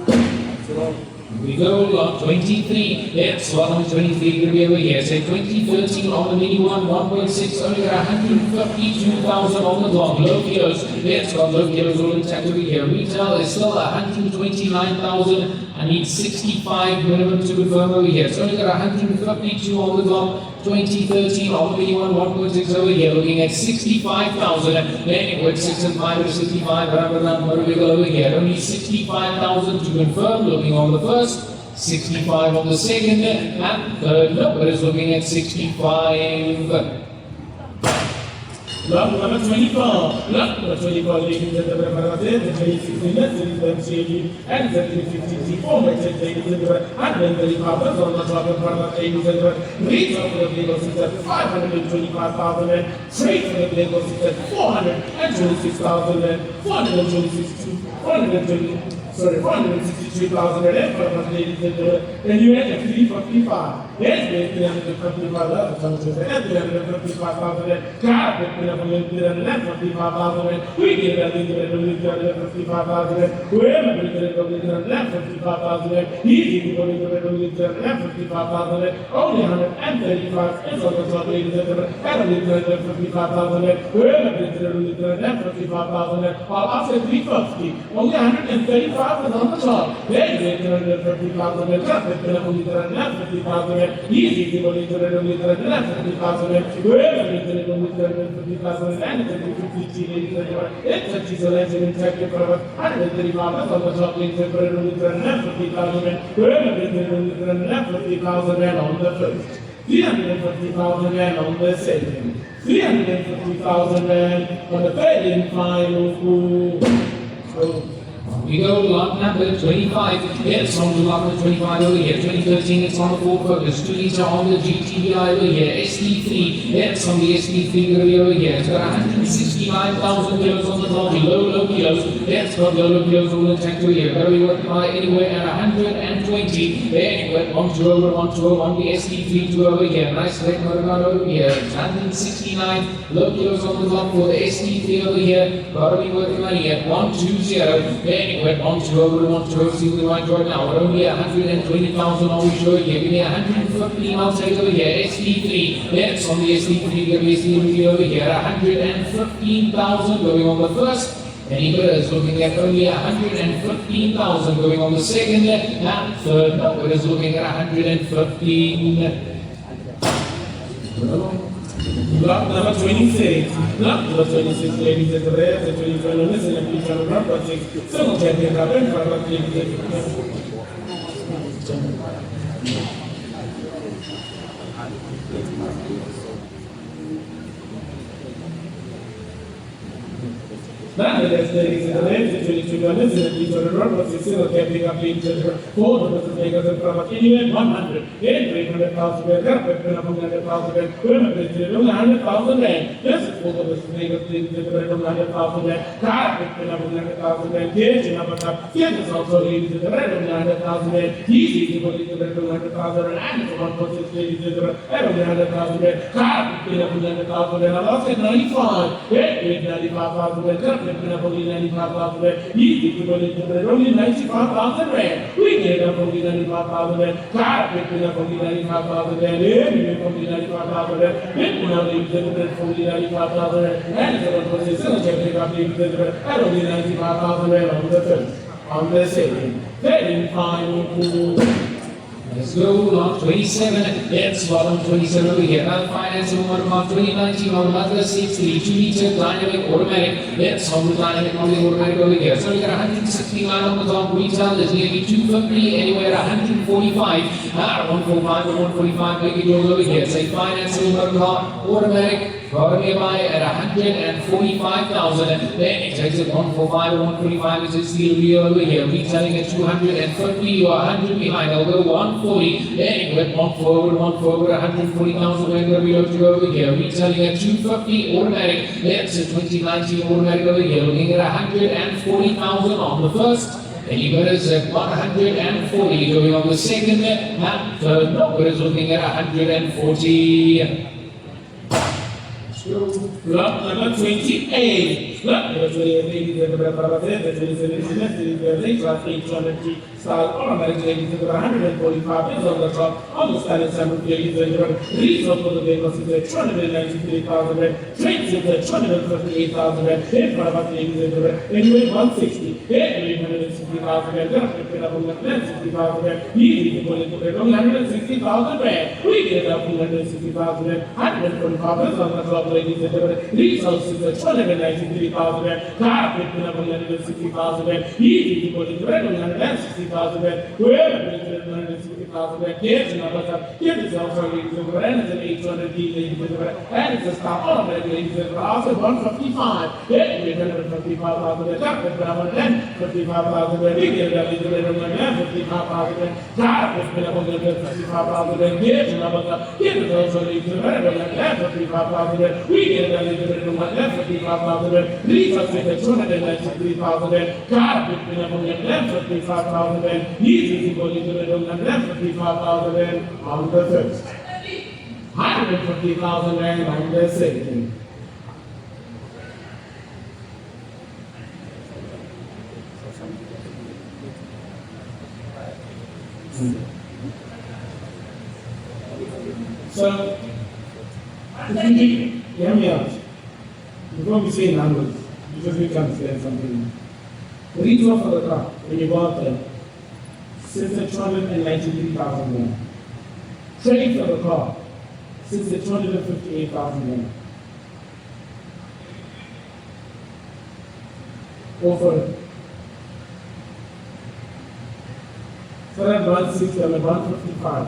We go lot 23, that's 123 going to be over here. Say 2013 on the mini one, 1.6, only got 152,000 on the clock. Low kilos, that's got low kilos all intact over here. Retail is still 129,000. I need 65 minimum to confirm over here. It's only got 152 on the clock. 2013 on the mini one, 1.6 over here. Looking at 65,000. Then it went 6 and 5 to 65. What do we go over here? Only 65,000 to confirm. Looking on the first. 65 on the second, and third number is looking at 65. Lot number 24. Lot number 24, ladies and gentlemen, Mercedes, the 2016 Mercedes-Benz GLE, and the 2015 Mercedes, ladies and gentlemen, and then the Captur on the top of product, ladies and gentlemen. Retail for the Lego seats at 525,000 and trade for the Lego seats at 426,000 and 463,000 ladies and gentlemen, and you had a 355. Yes, 355,000, and 355,000, car, 355,000, we get a 355,000, whoever we get a 355,000, easy to go into 355,000, only 135 is on the top, ladies and gentlemen, and 355,000, whoever we get a 355,000, or after 350, only 135 is on the top, then you get 350,000, and cut it, 350,000, easy to go into 350,000, whoever we get a 350,000, and 350, ladies and gentlemen, it's a Celerio intact product, 135 on the top, ladies and gentlemen, 350,000, whoever we get a 350,000, and on the first. 350,000 Rand on the second, 350,000 Rand on the third and final. We go to lot number 25. It's on to lot number 25 over here. 2013, it's on the Ford Focus. 2 liter on the GTI over here. SD3, it's on the SD3 going to be over here. It's got 169,000 kilos on the clock. Low kilos. It's got low kilos all intact over here. Got to be working by anywhere at 120. Then it went 120 on the SD3 to over here. Nice leg motor gun over here. It's 169 low kilos on the clock for the SD3 over here. Got to be working money at 120. Then it went 120, see what we might right now. We're only 120,000 on we show here. Give me 115, I'll take over here. SD3, that's on the SD3, give me SD3 over here. 115,000 going on the first. And Uber is looking at only 115,000 going on the second. And third number is looking at 115. Lot number 26. Lot number 26, ladies and gentlemen, the 2020 Nissan NP200, single champion car, and product, ladies and gentlemen. Nonetheless, ladies and gentlemen, the 2021 Nissan NP200, single champion car, ladies and gentlemen, 400 makers and product, anywhere 100, 800,000 carpet, 100,000, 100,000 Rand. This is for the makers, ladies and gentlemen, 100,000 Rand, carpet, 100,000 Rand, cage, number cup, is also ladies and gentlemen, 100,000 Rand, easy to go into 100,000 Rand, and 1.6 ladies and gentlemen, 100,000 Rand, carpet, 100,000 Rand, I lost it 95, with 95,000 rand, Captain up only 95,000 rand, easy to put into the only 95,000 rand. We get up only 95,000 rand, car picking up only 95,000 rand, anyway only 95,000 rand, then we only only 95,000 rand, and the one is still checking up at only 95,000 rand on the first, on the second, then final pool. Let's go on 27. Let's go on 27 over here. Now financing one of 2019 on Mazda CX-3 2-liter dynamic automatic. Let's on the dynamic on the automatic over here. So we got 169 on the top retail. There's nearly 250 anywhere 145. 145 or 145 making yours over here. Say financing one car automatic. Got a nearby at 145,000. Then it takes it 145 or 145 is its deal real over here. Retailing at 250. You are 100 behind. I'll go 140. Then it went 140, 140,000. We're going to be able to go over here. Retailing at 250 automatic. That's a 2019 automatic over here. Looking at 140,000 on the first. And you got us at 140 going on the second. And third, no, is looking at 140. Lot number 28. Lot number 28, ladies and gentlemen, the 27 Class 800G style automatic, ladies and gentlemen, 145 is on the top. On the standard sample, ladies and gentlemen, retail for the vehicle is at 293,000 rand, trades is at 258,000 rand, in front of us, ladies and gentlemen, anyway 160, 860,000 rand, then we get up on 160,000 rand, easy to put into it, only 160,000 rand, we get up on 160,000 rand, 145 is on the top, ladies and gentlemen, retail is at 293,000 rand, car picking up on 160,000 rand, easy to put into it, only 160,000 rand, whoever is at 160,000 rand, here's another car, here is also ladies and gentlemen, and it's an 800D, ladies and gentlemen, and it's a star automatic, ladies and gentlemen, also 155, then we get 155,000 rand, car picking up on 155,000 rand, we get it, ladies and gentlemen, 155,000 rand, car picking up on 155,000 rand, here's another car, here is also ladies and gentlemen, 155,000 rand, we get it, ladies and gentlemen, 155,000 rand, retail is at 293,000 rand, car picking up on 155,000 rand, easy to go into the 155,000 rand on the first, 150,000 rand on the second. So, hear me out. Before we say numbers, because we can say something. The retail for the car, when you go out there, sits at 293,000 rand. Trade for the car sits at 258,000 rand. Go for it. For that 160 and 155.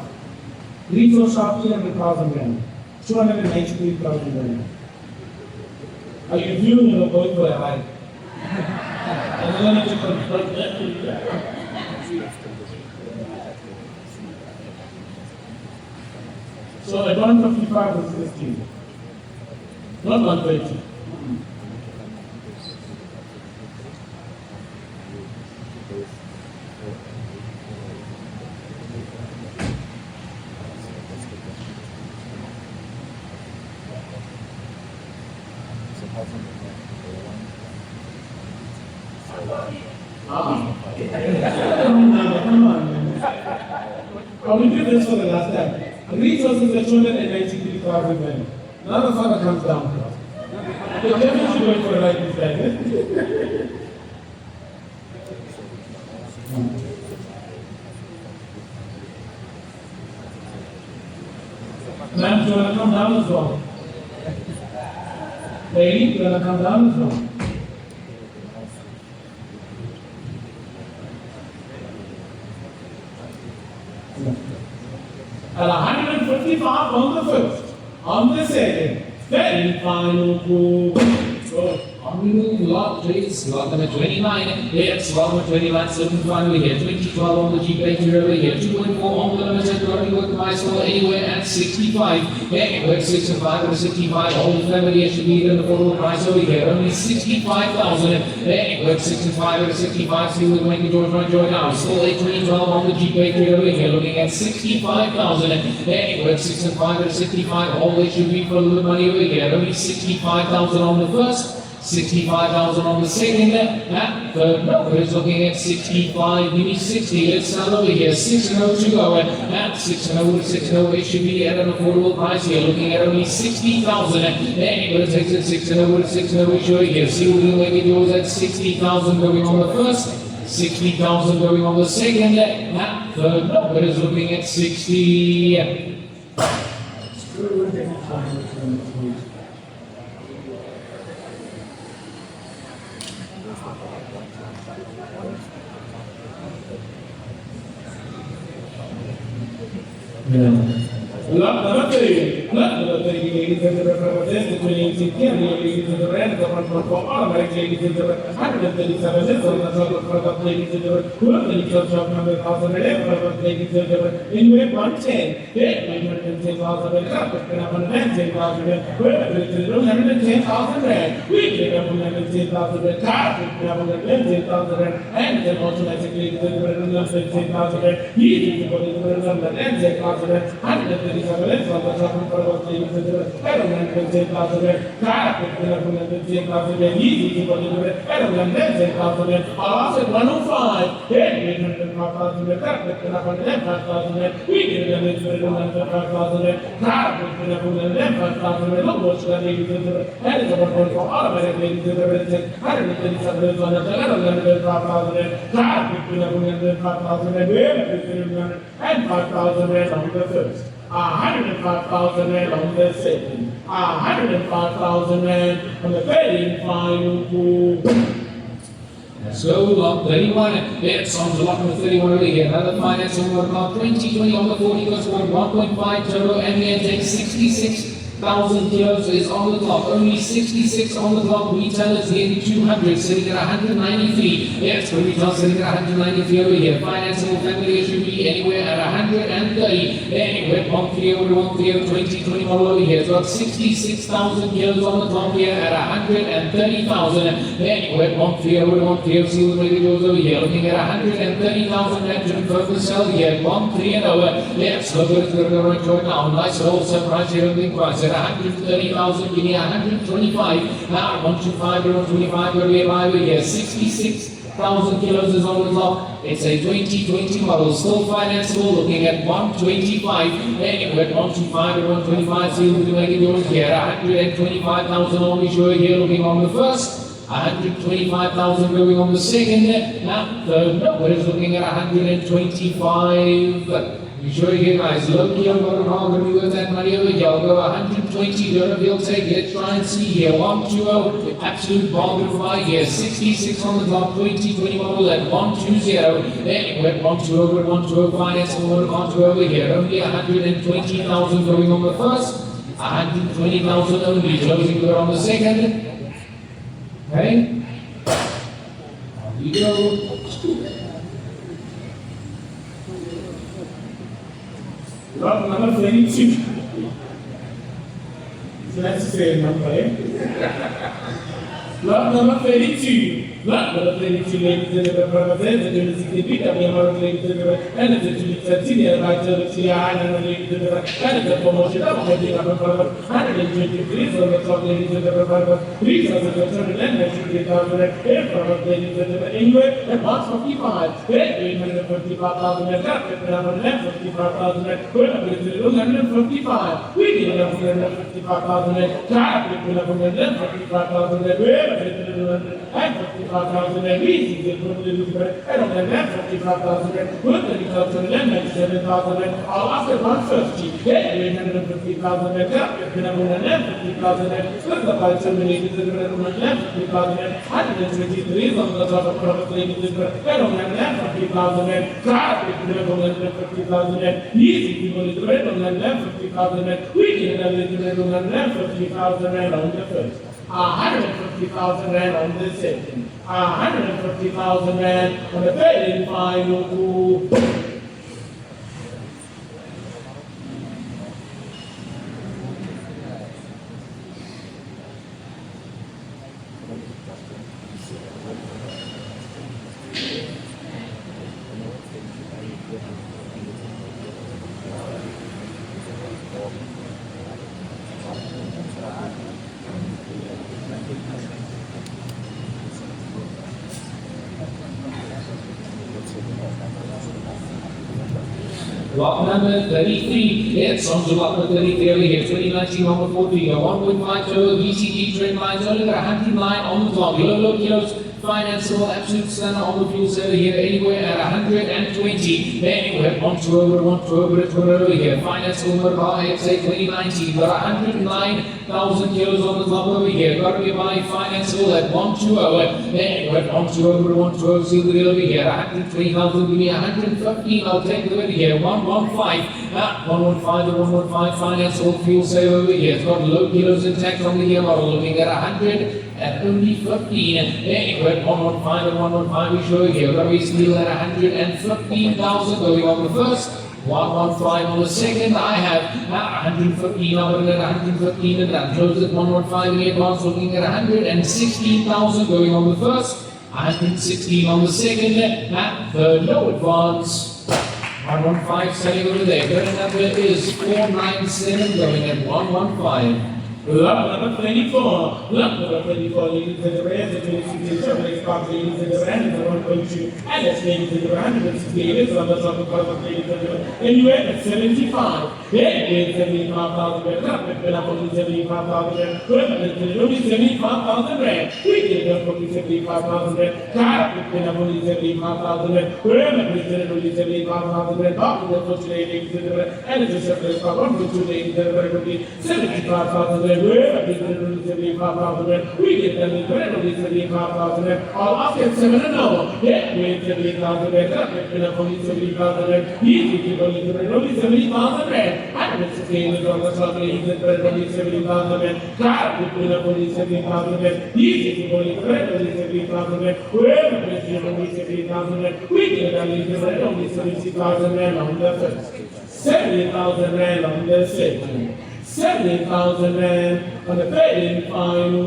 Retail shop 300,000 rand. 293,000 rand. Are you viewing or going for a hike? I'm going to confront that. So at 155 is 16, not 130. Come on. I will do this for the last time. Resources at 293,000 rand. Now the father comes down. You're definitely going for a ride this time. Ma'am, do you want to come down as well? Lady, do you want to come down as well? At 155 on the first, on the second, then final pool. On we move, lot please, lot number 29, yes, lot number 29, 75 over here, 2012 on the Jeep Patriot over here, 2.4 on the limited, running with my store anywhere at 65, yeah, we're 65 or 65, all the family should be in the total price over here, only 65,000, yeah, we're 65 or 65, see what when you join now, still a 2012 on the Jeep Patriot over here, looking at 65,000, yeah, we're 65 or 65, all they should be for a little money over here, only 65,000 on the first. 65,000 on the second. Third number is looking at 65, give me 60. Let's start over here. 6-0 to go. 6-0 to 6-0. It should be at an affordable price here. Looking at only 60,000. Anybody takes it 6-0 to 6-0. We show here. See what we'll make it yours at 60,000 going on the first. 60,000 going on the second. Third number is looking at 60. Lot number 3, ladies and gentlemen, this between CK, ladies and gentlemen, the one for automatic, ladies and gentlemen, 137 is on the top of ladies and gentlemen, who are the church of 100,000, ladies and gentlemen, in way 110, 110,000, and carpet, and 110,000, where the children 110,000, we get up 110,000, and carpet, and 110,000, and then automatic, ladies and gentlemen, 110,000, easy to put in the 110,000, 137 is on the top of ladies and gentlemen, and 110,000, carpet, and 110,000, easy to put in the 110,000, all at 105, 805,000, carpet, and 110,000, we get them into 105,000, carpet, and 110,000, look what's that ladies and gentlemen, that is a one for automatic ladies and gentlemen, 137 is on the 105,000, carpet, and 105,000, and 5,000 on the first. 105,000 on the second, 105,000 on the very final pool. Let's go, lot 31. Let's on to lot number 31 over here. Another finance on what about 2020 on the 40 goes for 1.5 turbo and then takes 66,000 kilos is on the clock. Only 66 on the clock. Retail is getting 200, sitting at 193. Yes, for retail sitting at 193 over here. Financeable family should be anywhere at 130. Anywhere 130 over 130 2020 model over here. It's got 66,000 kilos on the clock here at 130,000. Anywhere 130 over 130. See what it goes over here. Looking at 130,000 and to focus sell here. 130 and over. Yes, look at it right now. Nice wholesale price here on the price. 130,000, give me 125. Now 125 or 125 over here. 66,000 kilos is on the clock. It's a 2020 model, still financeable. Looking at 125. Anyway, 125 or 125. See what we make it yours here. 125,000 only show here. Looking on the first. 125,000 going on the second. Now third number is looking at 125. You sure you guys look here, what are going to be with that money over here? I'll go 120, we'll take it, try and see here. 120, absolute bargain for here. 66 on the clock, 2020 model at 120. Anyway, 120 over 120, finance over 120 over here. Only 120,000 going on the first, 120,000 only, closing good on the second. Okay? Here you go. Lot number 22. So that's the same number, eh? Lot number 32. Lot number 32, ladies and gentlemen, represents the BMW Amarok, ladies and gentlemen, and the Celerio, right to the Cayenne, and ladies and gentlemen, and the promotion of the BMW 123, so the top, ladies and gentlemen, 3,000 and 98,000, ladies and gentlemen, England, and 155, 855,000, and 155,000, 155, we did 155,000, and 155,000, and 55,000 and easy to put it in I don't have 55,000 and put the culture and 97,000 and all after 150. 850,000 and up, if you have 50,000 and split the by 2 million, 50,000 and 123 on the top of probably I don't have 50,000 and traffic, 50,000 and easy people is red on 50,000 and we can have 50,000 and on the first. 150,000 rand on the second, 150,000 rand on the very final pool. Lot number 33, it's on to lot number 33 over here, 2019 number 14, a 1.5 turbo VCT trend lines, only got 109 on the clock, low kilos, financeable, absolute standard on the fuel cell here, anywhere at 120, then we have 1 over here, financeable motor car, XA 2019, got 109,000 kilos on the clock over here, got to be by financeable at 120, then we have 120, silver over here, 120,000, give me 115, I'll take the over here, 115, 115 financeable fuel cell over here, it's got low kilos intact on the year model, looking at 100 at only 15, anyway, 115 and 115 we show here, but we still at 115,000 going on the first, 115 on the second, I have 115, I'll put it at 115 and that closes at 115 in the advance, looking at 116,000 going on the first, 116 on the second, at the low advance, 115 selling over there, current number is 497 going at 115. Lot number 24, ladies and gentlemen, the 26 Chevrolet Spark, ladies and gentlemen, the 1.2, and it's ladies and gentlemen, it's ladies on the top of ladies and gentlemen, and you at 75, then 75,000 rand, 75,000 rand, only 75,000 rand, we did only 75,000 rand, car, only 75,000 rand, only 75,000 rand, ladies and gentlemen, and it's a Chevrolet Spark, 1.2, ladies and gentlemen, 75,000 rand. We get them 75,000 all after 7 and over. Yeah, we 70,000 rand, only 70,000 easy to only 70,000 rand. And it's the on the top, only 70,000 rand. Car, only 70,000 easy to only 70,000 rand. Whoever only 70,000 rand, we get only 70,000 rand on the first, 70,000 rand on the second. 70,000 rand on the third final.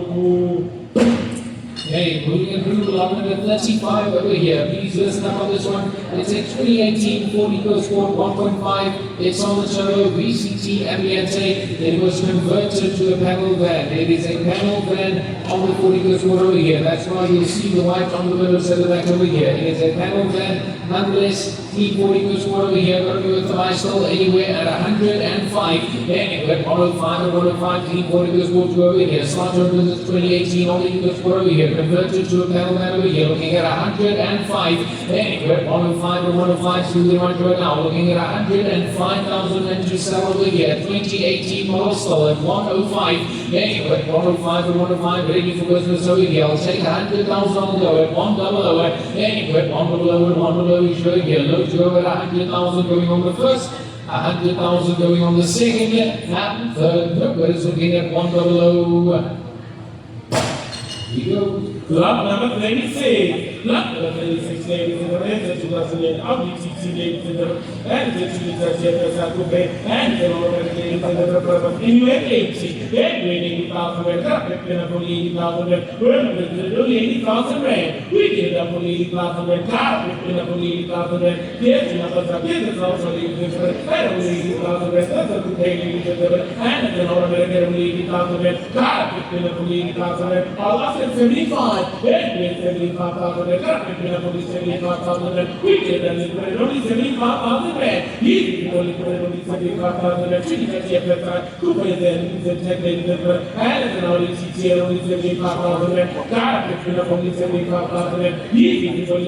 Okay, moving into lot number 35 over here. Please listen up on this one. It's a 2018 Ford EcoSport 1.5. It's on the turbo VCT Ambiente. It was converted to a panel van. It is a panel van on the Ford EcoSport over here. That's why you'll see the white on the windows at the back over here. It is a panel van. Nonetheless, T40 EcoSport over here. Going to be with the bicycle anywhere at 105. Anyway, 105 and 105 T40 EcoSport over here. Start your business 2018 on the EcoSport over here. Converted to a panel van over here, looking at 105. Anyway, 105 and 105 to the right now, looking at 105,000 and to sell over here. 2018 model still at 105. Anyway, 105 and 105 ready for business over here. I'll take 100,000 on the go at 100. Anyway, 100 and 100 is showing here. Low to go at 100,000 going on the first. 100,000 going on the second. And third, nobody is looking at 100. Here you go. Lot number 36. Lot number 36, ladies and gentlemen, the 2008 Audi TT, ladies and gentlemen, and the 2008 Passat Coupe, and the ladies and gentlemen, in 80, then 80,000 rand, only 80,000 rand, only 80,000 rand, we did up only 80,000 rand, car, only 80,000 rand, here's another business also, ladies and gentlemen, and only 80,000 rand, that's a good pay, ladies and gentlemen, and the North American only 80,000 rand, car, only 80,000 rand, all after 75. Then 75,000 rand, only 75,000 rand, we did only 75,000 rand, he only 75,000 rand, Chery Tiggo, Coupe then is a tech lady, and only TT only 75,000 rand, car, only 75,000 rand, he only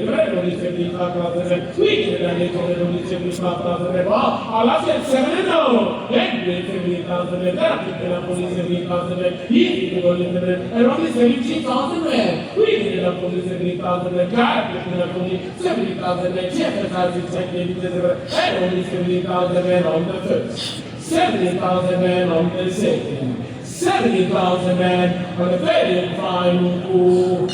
75,000 rand, we did only 75,000 rand, all after 7 and 0, then 70,000 rand, only 70,000 rand, he only 70,000 rand. We ended up only 70,000 rand, car, only 70,000 rand, and only 70,000 rand on the first, 70,000 rand on the second, 70,000 rand on the third and final.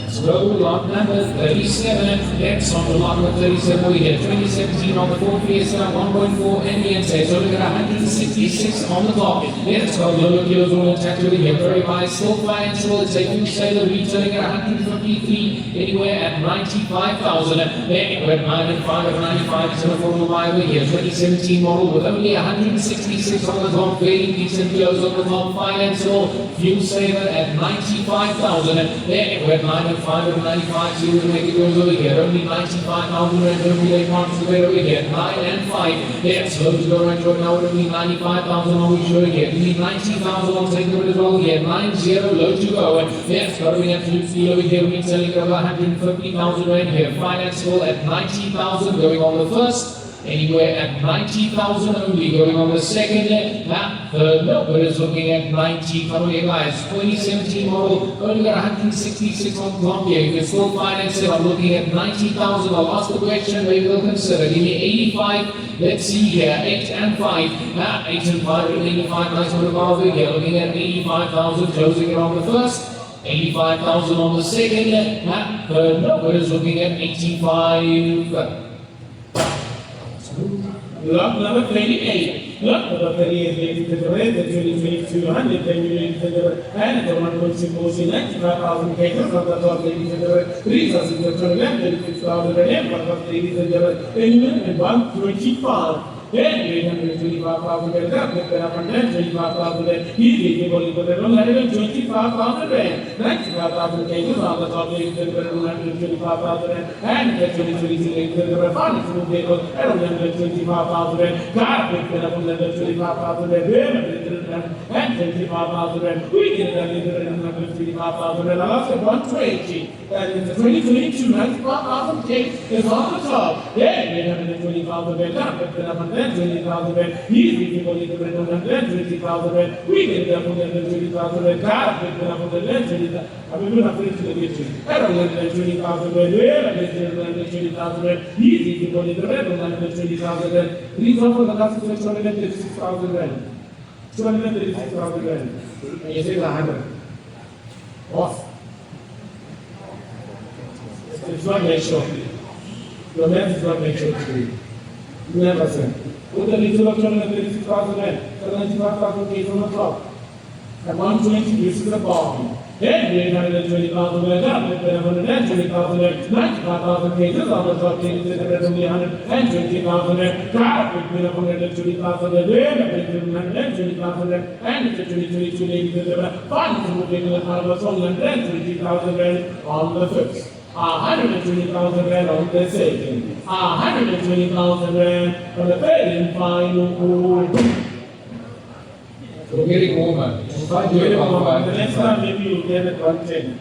So lot number 37, next on the lot number 37 we get 2017 on the Ford Fiesta 1.4 Ambiente, so look at 166 on the clock. Let's go, low kilos all intact over here, very high, still financeable, it's a full sailor retailing at 153, anywhere at 95,000, anywhere at 95 and 95 is an affordable buy over here, 2017 model with only 166 on the clock, very decent kilos on the clock, financeable, fuel saver at 95,000, anywhere at 95 95 over 95, see what make it goes over here. Only 95,000 rand, only 8 months to get over here. 9 and 5. Let's go to go right now. Only 95,000 on we show here. We need 90,000 on take over as well here. 90 low to go. Let's go to absolute steal over here. We're selling over 150,000 rand here. Finance full at 90,000 going on the first. Anywhere at 90,000 only going on the second. Third number is looking at 90. Come on here guys, 2017 model, only got 166 on clock here. You can still finance it. I'm looking at 90,000. I'll ask the question, maybe they'll consider. Give me 85. Let's see here, 8 and 5. 8 and 5 and 85. Nice one above here. Looking at 85,000, closing it on the first. 85,000 on the second. Third number is looking at 85. Lot number 38. Lot number 38, ladies and gentlemen, the 2022 ladies and gentlemen, and the 1.6 95,000 cases of the top, ladies and gentlemen. Results in the tournament, 36,000 and ladies and gentlemen, and 125. Then 825,000 rand, that would be 125,000 rand. Easy, people, 125,000 rand. 95,000 cases on the top, ladies and gentlemen, 125,000 rand. And the 2023 ladies and gentlemen, finance will be able to 125,000 rand. God, we can have 125,000 rand. And 25,000 rand. We get 125,000 rand. I lost at 120. And the 2022 95,000 case is on the top. Yeah, 120,000 rand. 120,000 rand. Easy people need to rent 120,000 rand. We get them 120,000 rand. God, we can have 120,000. I mean, we're not finished with the issue. I don't want 120,000 rand. We're not 120,000 rand. Easy people need to rent 120,000 rand. These are for the last 236,000 rand. 236,000 rand. And you say 100. Off. It's not make sure. Your math is not make sure to you. Never said. Put the little of 236,000 rand, 75,000 case on the top. At 120, this is the bomb. Then 820,000 rand up, 120,000 rand, 95,000 cases on the top, only 120,000 rand. Car, between 120,000 rand, 120,000 rand, and it's a 2022 ladies and gentlemen. Funds moving in the harvest on 120,000 rand on the first. 120,000 rand on the second. 120,000 rand on the third and final. So getting warmer. The next time maybe you'll get it 110.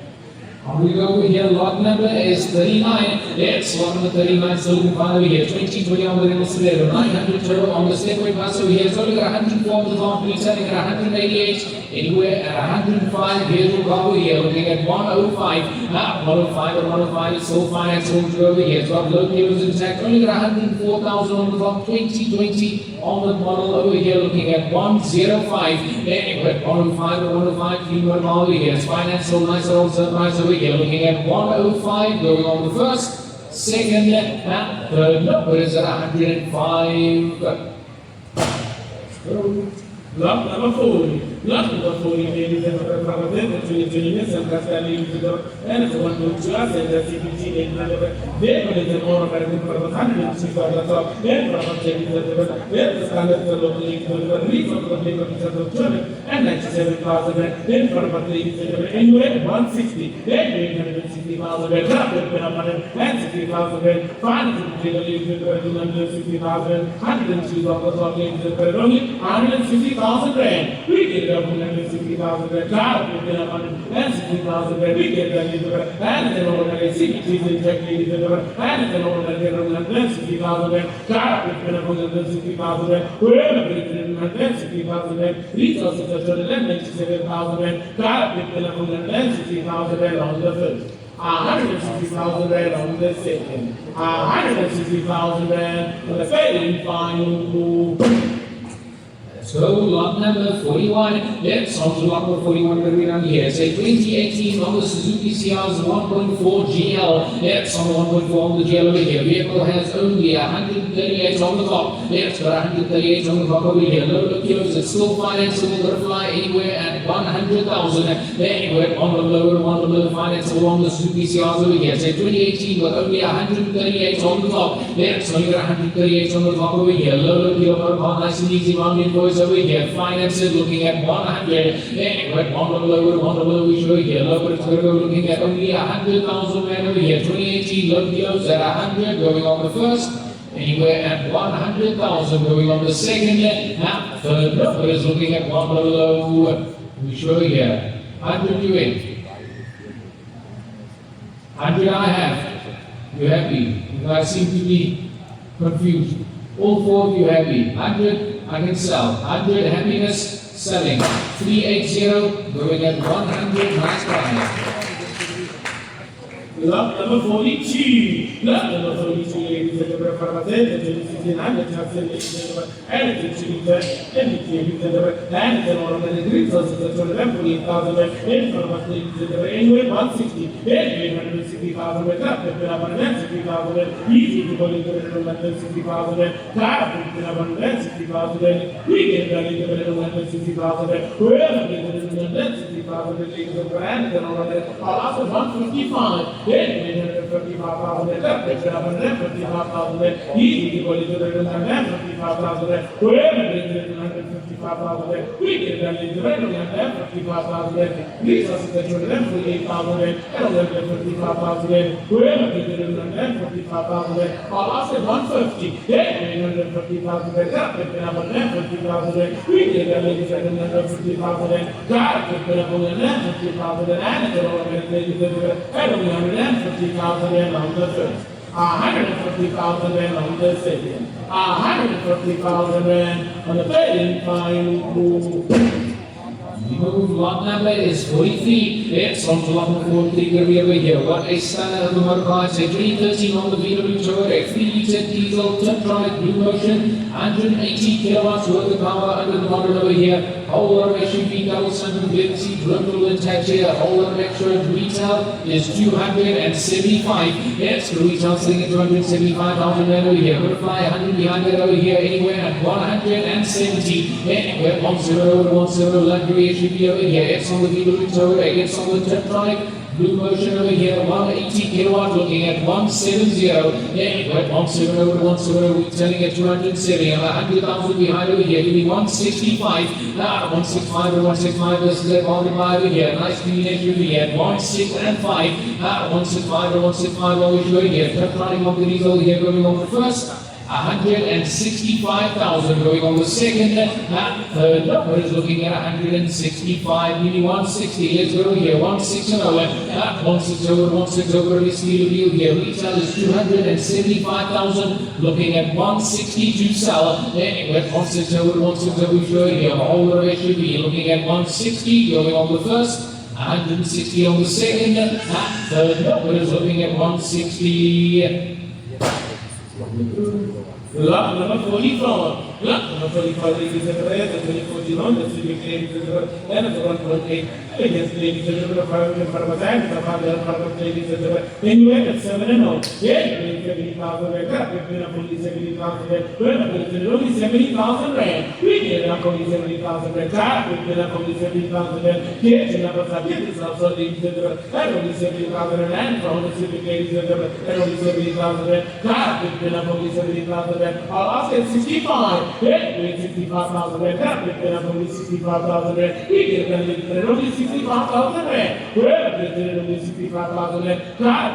We go over here, lot number is 39. Let's lot number 39, so we can find over here. 2020 on the Renault Celerio, 900 turbo on the stepway bus over here. It's only got 104 on the top, we're selling at 188, anywhere at 105. Here's what we got over here, looking at 105. 105 and 105 is still finance over here. It's got low cables intact, only got 104,000 on the top, 2020 on the model over here, looking at 105. Anyway, 105 and 105, clean one over here. It's finance, so nice and also nice over here, looking at 105 going on the first, second, and third number is at 105. Lot number 40. Lot number 40, ladies and gentlemen, the 2020 Nissan Quest and it's 1.2 and the CPT 800. There is an owner American for 106 on the top. Then from the standard for local reach of the labor of 200 and 97,000. Then from the anywhere 160. Then 860,000. And 60,000. Finally, 260,000. 106 on the top. Only 160,000 rand. We get it up 160,000 rand. Car, we get up 160,000 rand. We get that. And then over there, CPTs injected and then over there, 160,000 rand. Car, we get up 160,000 rand. Whoever we get 160,000 rand. Resources are 197,000 rand. Car, we get up 160,000 rand on the first. 160,000 rand on the second. 160,000 rand on the third and final. So lot number 41, let's on to lot number 41 that we run here. It's a 2018 on the Suzuki CR's 1.4 GL. Let's on the 1.4 on the GL over here. Vehicle has only 138 on the top. Let's got 138 on the top over here. Low kilos, it's still financeable, gonna fly anywhere at 100,000. Anywhere on the lower financeable on the Suzuki CR's over here. It's a 2018 with only 138 on the top. Let's only got 138 on the top over here. Low kilo, nice and easy round invoice. numbers over here. Finance it looking at 100. Went one level over, one level over here. Lower it's going to go looking at only 100,000 Rand over here. 2018 low kilos at 100 going on the first. Anywhere at 100,000 going on the second. Now third number is looking at one level low. We show here. 100 you in. 100 I have. You happy? You guys seem to be confused. All four of you happy. 100 I can sell. 100 happiness selling. 380 going at 100. Nice buy. Lot number 42. Lot number 42, ladies and gentlemen, for Mazda CX-3 and the Tucson, ladies and gentlemen, and the Chery Tiggo, and the BMW and the Corolla, and the green sauces that are left for 8,000 and for us, ladies and gentlemen, anyway, 160, and 160,000 with that, and 160,000, easy to go into the 160,000, car, and 160,000, we get the 160,000, wherever we get the 160,000, ladies and gentlemen, and the Corolla, all after 155. 155,000, 155,000, easy to go into the 155,000, whoever is in 155,000, we get them in the 155,000, these are the 148,000, and 155,000, whoever is in 155,000, all after 150, then 150,000, 150,000, we get them in the 150,000, God, 150,000, and 150,000 on the first, 150,000 on the second, 150,000 on the third and final. Move lot number is 43. It's on to lot number 43 over here. What a stunner of the motor car. It's a 2013 on the BMW X3 10 diesel, turn-drive, blue motion, 180 kilowatts worth of power under the model over here. Whole lot of SUV, double sunroof, built seat, rental intact here. Whole lot of extra retail is 275. Yes, the retail sitting at 275,000 Rand over here. Butterfly 100 behind it over here. Anywhere at 170. Anywhere 10 luxury SUV over here. It's on the BMW Toyota. It's on the turn drive. Blue motion over here, 180 kilowatt, looking at 170. Anyway, 170 over 170, we're selling at 270. And 100,000 behind over here, giving 165. 165 or 165, this is that multiply over here. Nice clean SUV at 165. 165 or 165 over here. Turn running on the diesel over here, going on the first. 165,000 going on the second. Third number is looking at 165, nearly 160. Let's go here, 160 over. 160 over, 160 over. We see the deal here. Retail is 275,000, looking at 160 to sell. Anyway, 160 over, 160 over. We show here. All the rest should be looking at 160 going on the first. 160 on the second. Third number is looking at 160. Lot number 44. Lot number 45, ladies and gentlemen, the 2014 the Civic, ladies and gentlemen, and the 1.8. Against ladies and gentlemen, the Private and Parvatan, the Father, ladies and gentlemen, anyway, at 7 and 0. Yeah, 70,000 Rand, we've been up only 70,000 Rand, we're not going to only 70,000 Rand. We get up only 70,000 Rand, we've been up only 70,000 Rand. Yes, and I'm not this also, ladies and gentlemen, and only 70,000 Rand from the Civic, ladies and gentlemen, and only 70,000 Rand. We've been up only 70,000 Rand. I'll say 65. Yeah, 65,000 Rand. We've been up only 65,000 Rand. We get only 65,000 Rand. We're only 65,000 Rand.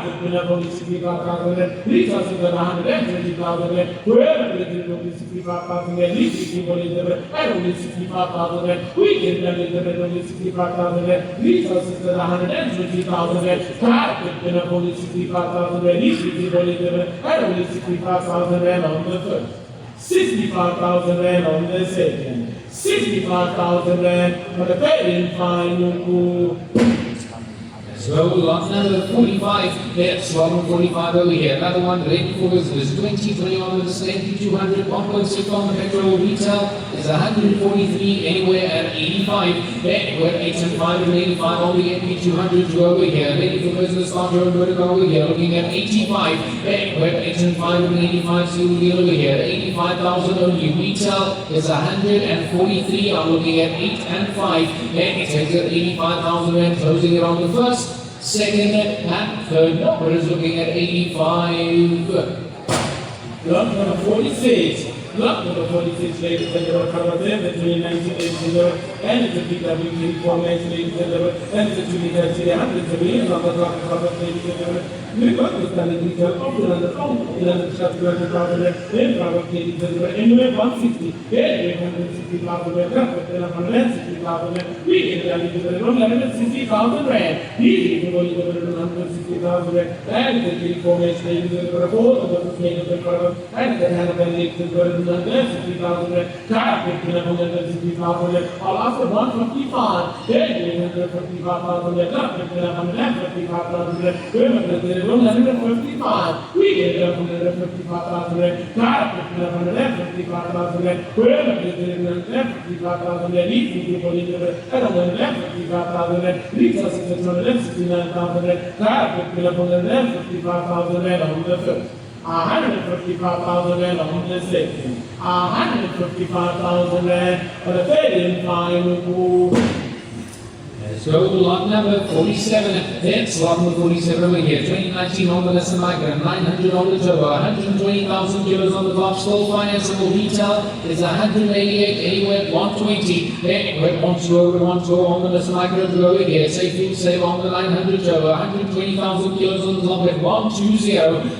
We've been up only 65,000 Rand. These are 120,000 Rand. We're only 65,000 Rand. These people in the and only 65,000 Rand. We get only 65,000 Rand. These are 120,000 Rand. We've been up only 65,000 Rand. These people in the and only 65,000 Rand on the first. 65,000 Rand on the second. 65,000 Rand on the third and final. So lot number 45, that's lot number 45 over here. Another one ready for business. 2021 with the NP200, 1.6 on the petrol retail is 143, anywhere at 85. Anywhere 805 and 85 on the NP200 to over here. Ready for business, start your vertical over here, looking at 85. Anywhere 805 and 85, see the deal over here. 85,000 only. Retail is 143. I'm looking at 8 and 5. And it takes at 85,000 and closing it on the first. Second and third number is looking at 85. Lot number 46. Lot number 46, ladies and gentlemen, Corolla the 2019, ladies and gentlemen, and it's a BMW X3, ladies and gentlemen, and it's a 2000 series on the clock, ladies and gentlemen. We got this kind of detail of the shop, then product, ladies and gentlemen, anyway, 160, yeah, 860,000 rand, 160,000, we get the 160,000 rand, easy to go to 160,000 rand, and the information, ladies and gentlemen, the product, and the hand of the ladies and gentlemen, 160,000 rand, car, 160,000 rand, all after 155, then 155,000 rand, 155,000 rand, 155, we get 155,000 rand, car, 155,000 rand, 155,000 rand, easy to go to 155,000 rand, retail 669,000 rand, car, 155,000 rand on the first. 155,000 rand on the second, 155,000 rand for the third and final move. So lot number 47, that's lot number 47 over here, 2019 on the lesson micro, 900 on the turbo, 120,000 kilos on the top, slow financeable retail is 188, anywhere 120, anywhere 120 on the lesson micro to over here, safe fuel save on the 900 turbo, 120,000 kilos on the top at 120,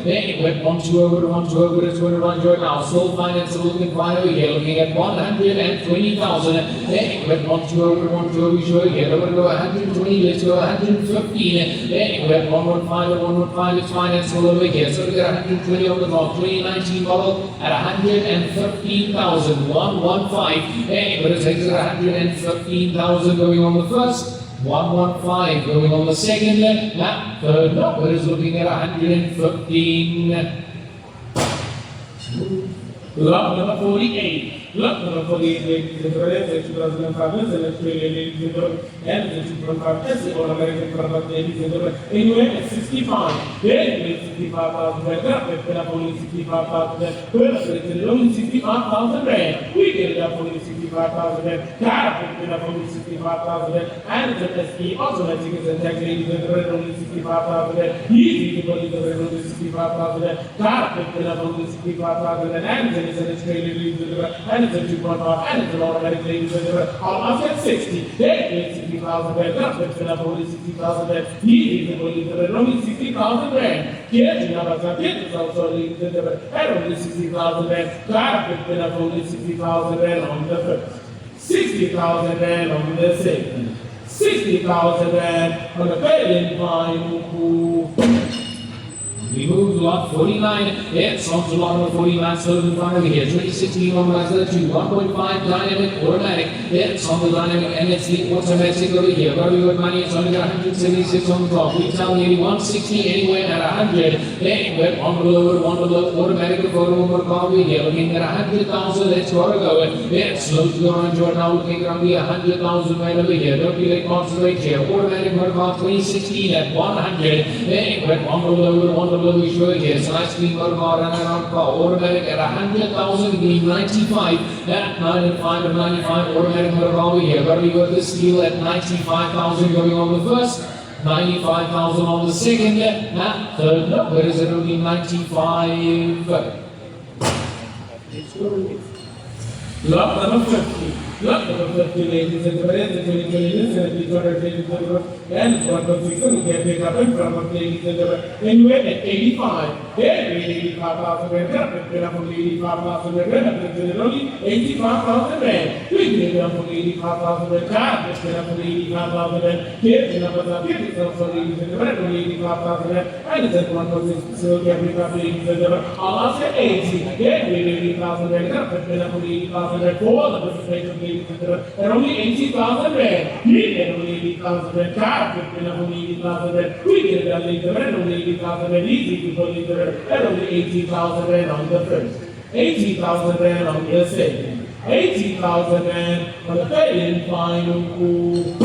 anywhere 120 it's going to run right now, slow financeable looking fine over here, looking at 120,000, anywhere 120 we show here, over to 120, let's go 115, anywhere 115 is financeable over here, so we got 120 on the top, 2019 model at 115,000, 115, anywhere it takes 115,000 going on the first, 115 going on the second, that third number is looking at 115. Lot number 48. Lot number 48, ladies and gentlemen, 2005, ladies and gentlemen, and the 2.5 or American product, ladies and gentlemen, anyway, at 65. Then 65,000 rand, only 65,000 rand, only 65,000 rand. We get it up only 65,000 rand, car only 65,000 rand, and the SE automatic is a tax, ladies and gentlemen, only 65,000 rand. Easy to believe the only 65,000 rand, car only 65,000 rand, and then it's an Australian, ladies and gentlemen, and it's a 2.5, and it's an automatic, ladies and gentlemen, all up at 60. Then 60,000 rand, that's only 60,000 rand. Easy to believe the only 60,000 rand. Yes, you know, it's also ladies and gentlemen, and only 60,000 rand, car only 60,000 rand on the first. 60,000 rand on the second, 60,000 rand on the third and final move. We move to lot 49, it's on to lot number 49, so in front of here, 2016 on Mazda 2, 1.5 dynamic automatic, it's on the dynamic and it's the automatic over here, where we got money, it's only got 176 on the top, we tell nearly 160 anywhere at 100, anywhere one below, automatic photo over car over here, looking at 100,000, let's go, it's slow to go on Jordan now, looking around the 100,000 right over here, don't be late, concentrate here, automatic motor car 2016 at 100, anywhere one below, we show it here. So nice clean motor car, run around car, automatic at 100,000, getting 95, at 95 and 95, automatic motor car over here. But we got this deal at 95,000 going on the first, 95,000 on the second, at third, no, where is it only 95? Lot number 50. Lot number 50, ladies and gentlemen, the 2020 ladies and gentlemen, and it's one of the we can pick up in front of ladies and gentlemen. Anyway, at 85, yeah, 85,000 rand, pick up from 85,000 rand, only 85,000 rand. We get up from 85,000 rand, car, pick up from 85,000 rand, here, the numbers are 50,000 ladies and gentlemen, only 85,000 rand, and it's at one of the so can pick up ladies and gentlemen. I'll ask at 80, yeah, 80,000 rand, pick up from 80,000 rand, for the participation. And only 80,000 rand. We get only 80,000 rand. Car, only 80,000 rand. We get that later, and only 80,000 rand. Easy to believe and only 80,000 rand on the first. 80,000 rand on the second. 80,000 rand on the third and final move.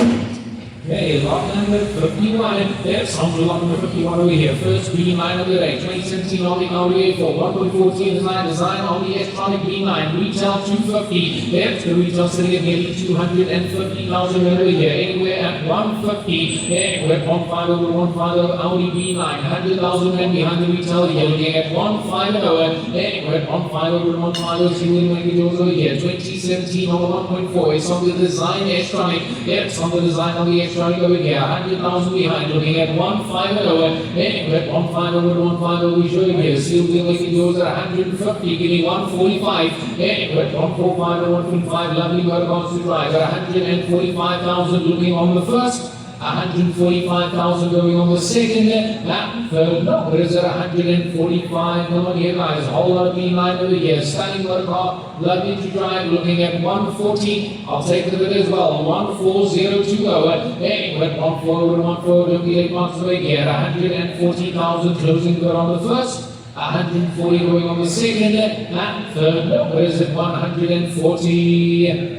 Okay, lot number 51. There's lot number 51 over here. First green line of the day. 2017 Audi A4, 1.14 design Audi S-Tronic B9. Retail 250. There's the retail sitting at nearly 250,000 over here. Anywhere at 150. Anywhere at 150 over 150 Audi B9. 100,000 and behind the retail here. Looking at 150. Anywhere at 150 over 150. See when we go over here. 2017 over 1.4. It's on the design S-Tronic. It's on the design of the S-Tronic over here. 100,000 behind. Looking at 150. Anywhere at 150 over 150. We show you here. Still dealing with yours at 150. Giving 145. Anywhere at 145 or 155. Lovely motorcars to drive at 145,000. Looking on the first. 145,000 going on the second. That third number is at 145. Come on here, guys. A whole lot of B9 over here. Stunning motor car. Lovely to drive. Looking at 140. I'll take the bid as well. 14020. Anyway, 140 over 140. Don't be 8 months away here. 140,000 closing bid on the first. 140 going on the second. That third number is at 140.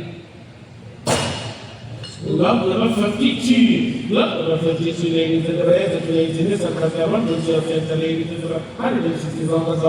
Lot number 52. Lot number 52, ladies and gentlemen. Ladies and gentlemen, ladies and gentlemen, 160 dollars,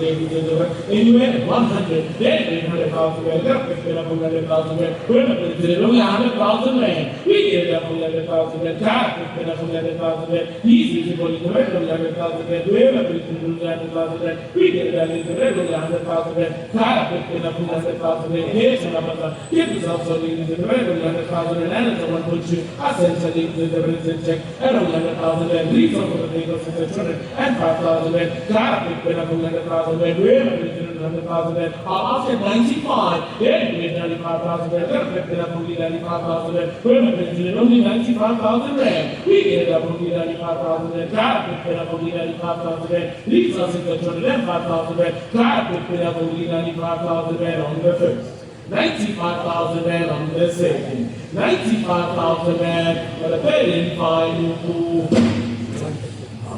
ladies and gentlemen. Anywhere 100, then 100,000 rand. Pick up 100,000 rand. When I put it on 100,000 rand, we get it up 100,000 rand. Car, pick up 100,000 rand. Easy to go to the red 100,000 rand. Whoever put it on 100,000 rand, we get it up in the red 100,000 rand. Car, pick up 100,000 rand. Here's another. Get yourself so ladies and gentlemen, 100,000 rand. And someone put you essentially the present check and 100,000 and reason for the vehicle and 5,000 and car pick when I'm 100,000 and wherever it is 100,000 and after 95, then we get 95,000 and then up only 95,000 and wherever it is only 95,000 and we get up only 95,000 and car pick when up only 95,000 and reason and 5,000 and car pick when up only 95,000 and on the first. 95,000 rand on the second, 95,000 rand for the very final.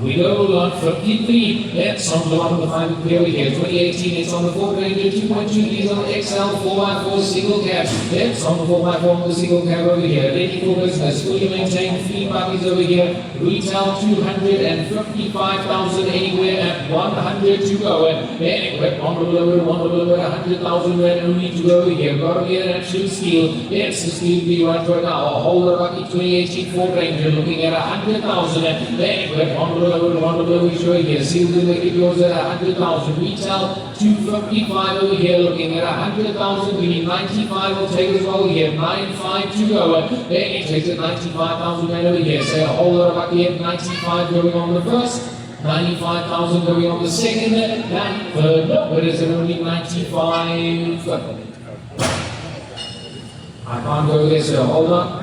We go on 53. That's on the one of the final period here. 2018, it's on the Ford Ranger 2.2 diesel XL 4x4 single cab. That's on the 4x4 on the single cab over here. Ready for business. Fully maintained 3 parties over here. Retail 255,000 anywhere at 100 to go. Anyway, on the lower 100,000 rand only to go over here. Got to get an absolute steal. Yes, the steal be right now. A whole lot of 2018 Ford Ranger looking at 100,000. Anyway, on the we show here. Sealed in the yours at 100,000. Retail 255 over here. Looking at 100,000. We need 95. We'll take as well here. 95 to go. Then it takes it 95,000 over here. So a whole lot of lucky at 95 going on the first. 95,000 going on the second. And third. But is it only 95? I can't go there. So hold on.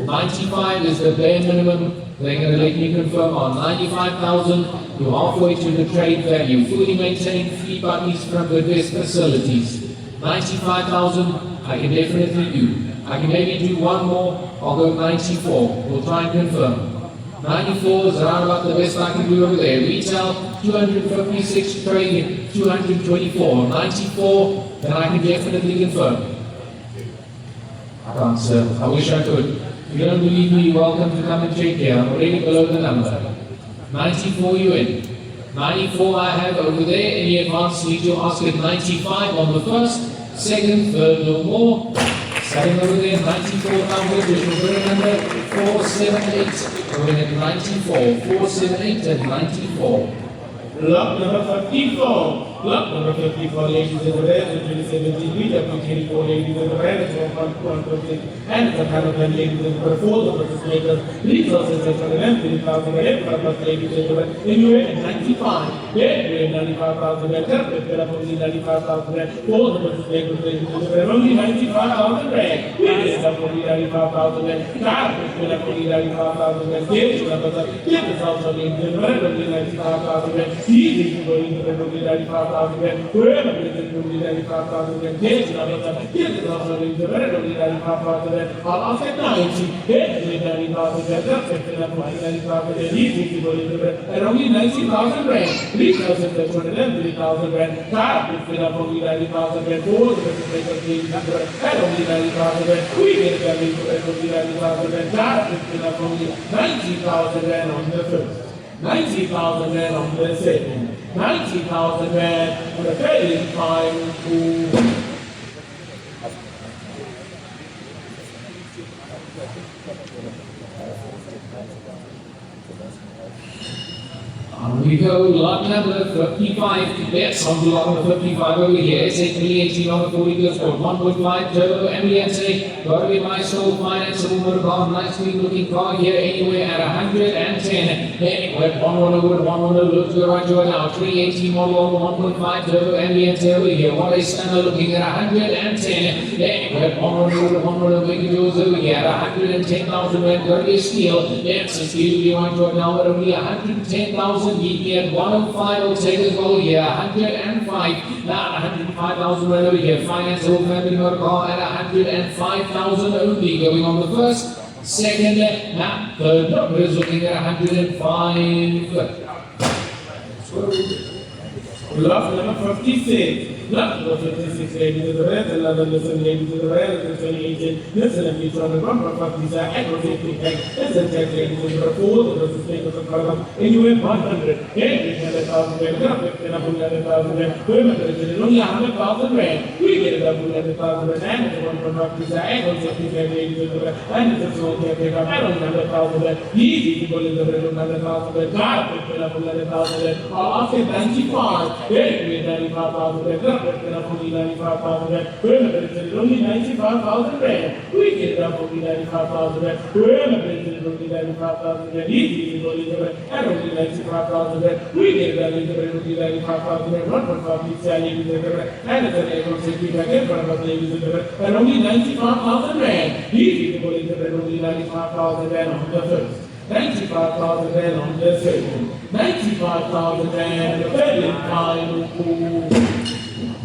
95 is the bare minimum. They're going to let me confirm on 95,000. You're halfway to the trade value. Fully maintained 3 buggies from Bidvest facilities. 95,000. I can definitely do. I can maybe do one more. I'll go 94. We'll try and confirm. 94 is around about the best I can do over there. Retail 256, trade 224. 94. Then I can definitely confirm. I can't, sir. I wish I could. If you don't believe me, you're welcome to come and check here. I'm already below the number. 94 you in. 94 I have over there. Any advance need to ask at 95 on the first, second, third, no more. Second over there, 94 number, which will bring number 478. Going at 94, 478 and 94. Lot number 54. Lot number 54, ladies and gentlemen, 2017 BW 24, ladies and gentlemen, 1.126, and the caravan, ladies and gentlemen, 4 the makers, resources and gentlemen, 3,000 rand, purpose, ladies and gentlemen, anywhere at 95, then 95,000 rand, carpet, only 95,000 rand, 4 the makers, ladies and gentlemen, only 95,000 rand, we get up only 95,000 rand, carpet, only 95,000 rand, get us also, ladies and gentlemen, only 95,000 rand, easy to go into the only 95,000 95,000 rand. Whoever is it only 95,000 rand. Here's another time. Here's also only 95,000 rand. I'll ask at 90. Here's 90,000 rand. That's 95,000 rand. He's and only 90,000 rand. 3,203,000 rand. Car is only 90,000 rand. Ford is and only 90,000 rand. We get a only 90,000 rand. Car is only 90,000 rand on the first. 90,000 rand on the second. 90,000 rand on the third final. On we go, lot number 55. Yes, on to lot number 55 over here. It's a 318 on the 40 goes for 1.5 turbo MBNC. Got to be my soul financeable motor car. Nicely looking car here anywhere at 110. Anyway, 110 look to the right joint now. 318 model on 1.5 turbo MBNC over here. What a stunner looking at 110. Anyway, 110 making yours over here at 110,000 rand. Got to be a steal. Yes, a steal to the right joint now, but only 110,000. He at 105 will take as well here, 105, now 105,000 right over here, financeable family motor car at 105,000 only, going on the first, second, now third number is looking at 105. Lot number 56. Lot number 56, ladies and gentlemen, and another listen, ladies and gentlemen, and 2018, Nissan NP200, number 50, aggravating tank, Nissan tank, ladies and gentlemen, 4, the sustainable program, anywhere 100, every 100,000 rand, graphic, and a 100,000 rand, women, only 100,000 rand, we get it up 100,000 rand, and it's 150, aggravating tank, ladies and gentlemen, and it's a small take up, and 100,000 rand, easy people in the 100,000 rand, graphic, and a 100,000 rand, all after 95, every 95,000 rand, only 95,000 rand. Whoever is only 95,000 rand. We get it up only 95,000 rand. Whoever is only 95,000 rand. Easy to only and only 95,000 rand. We get it up only 95,000 rand. 1.5 salary and it's an aircon safety back in front of ladies and only 95,000 rand. Easy to only 95,000 rand on the first. 95,000 rand on the second. 95,000 rand on the third final.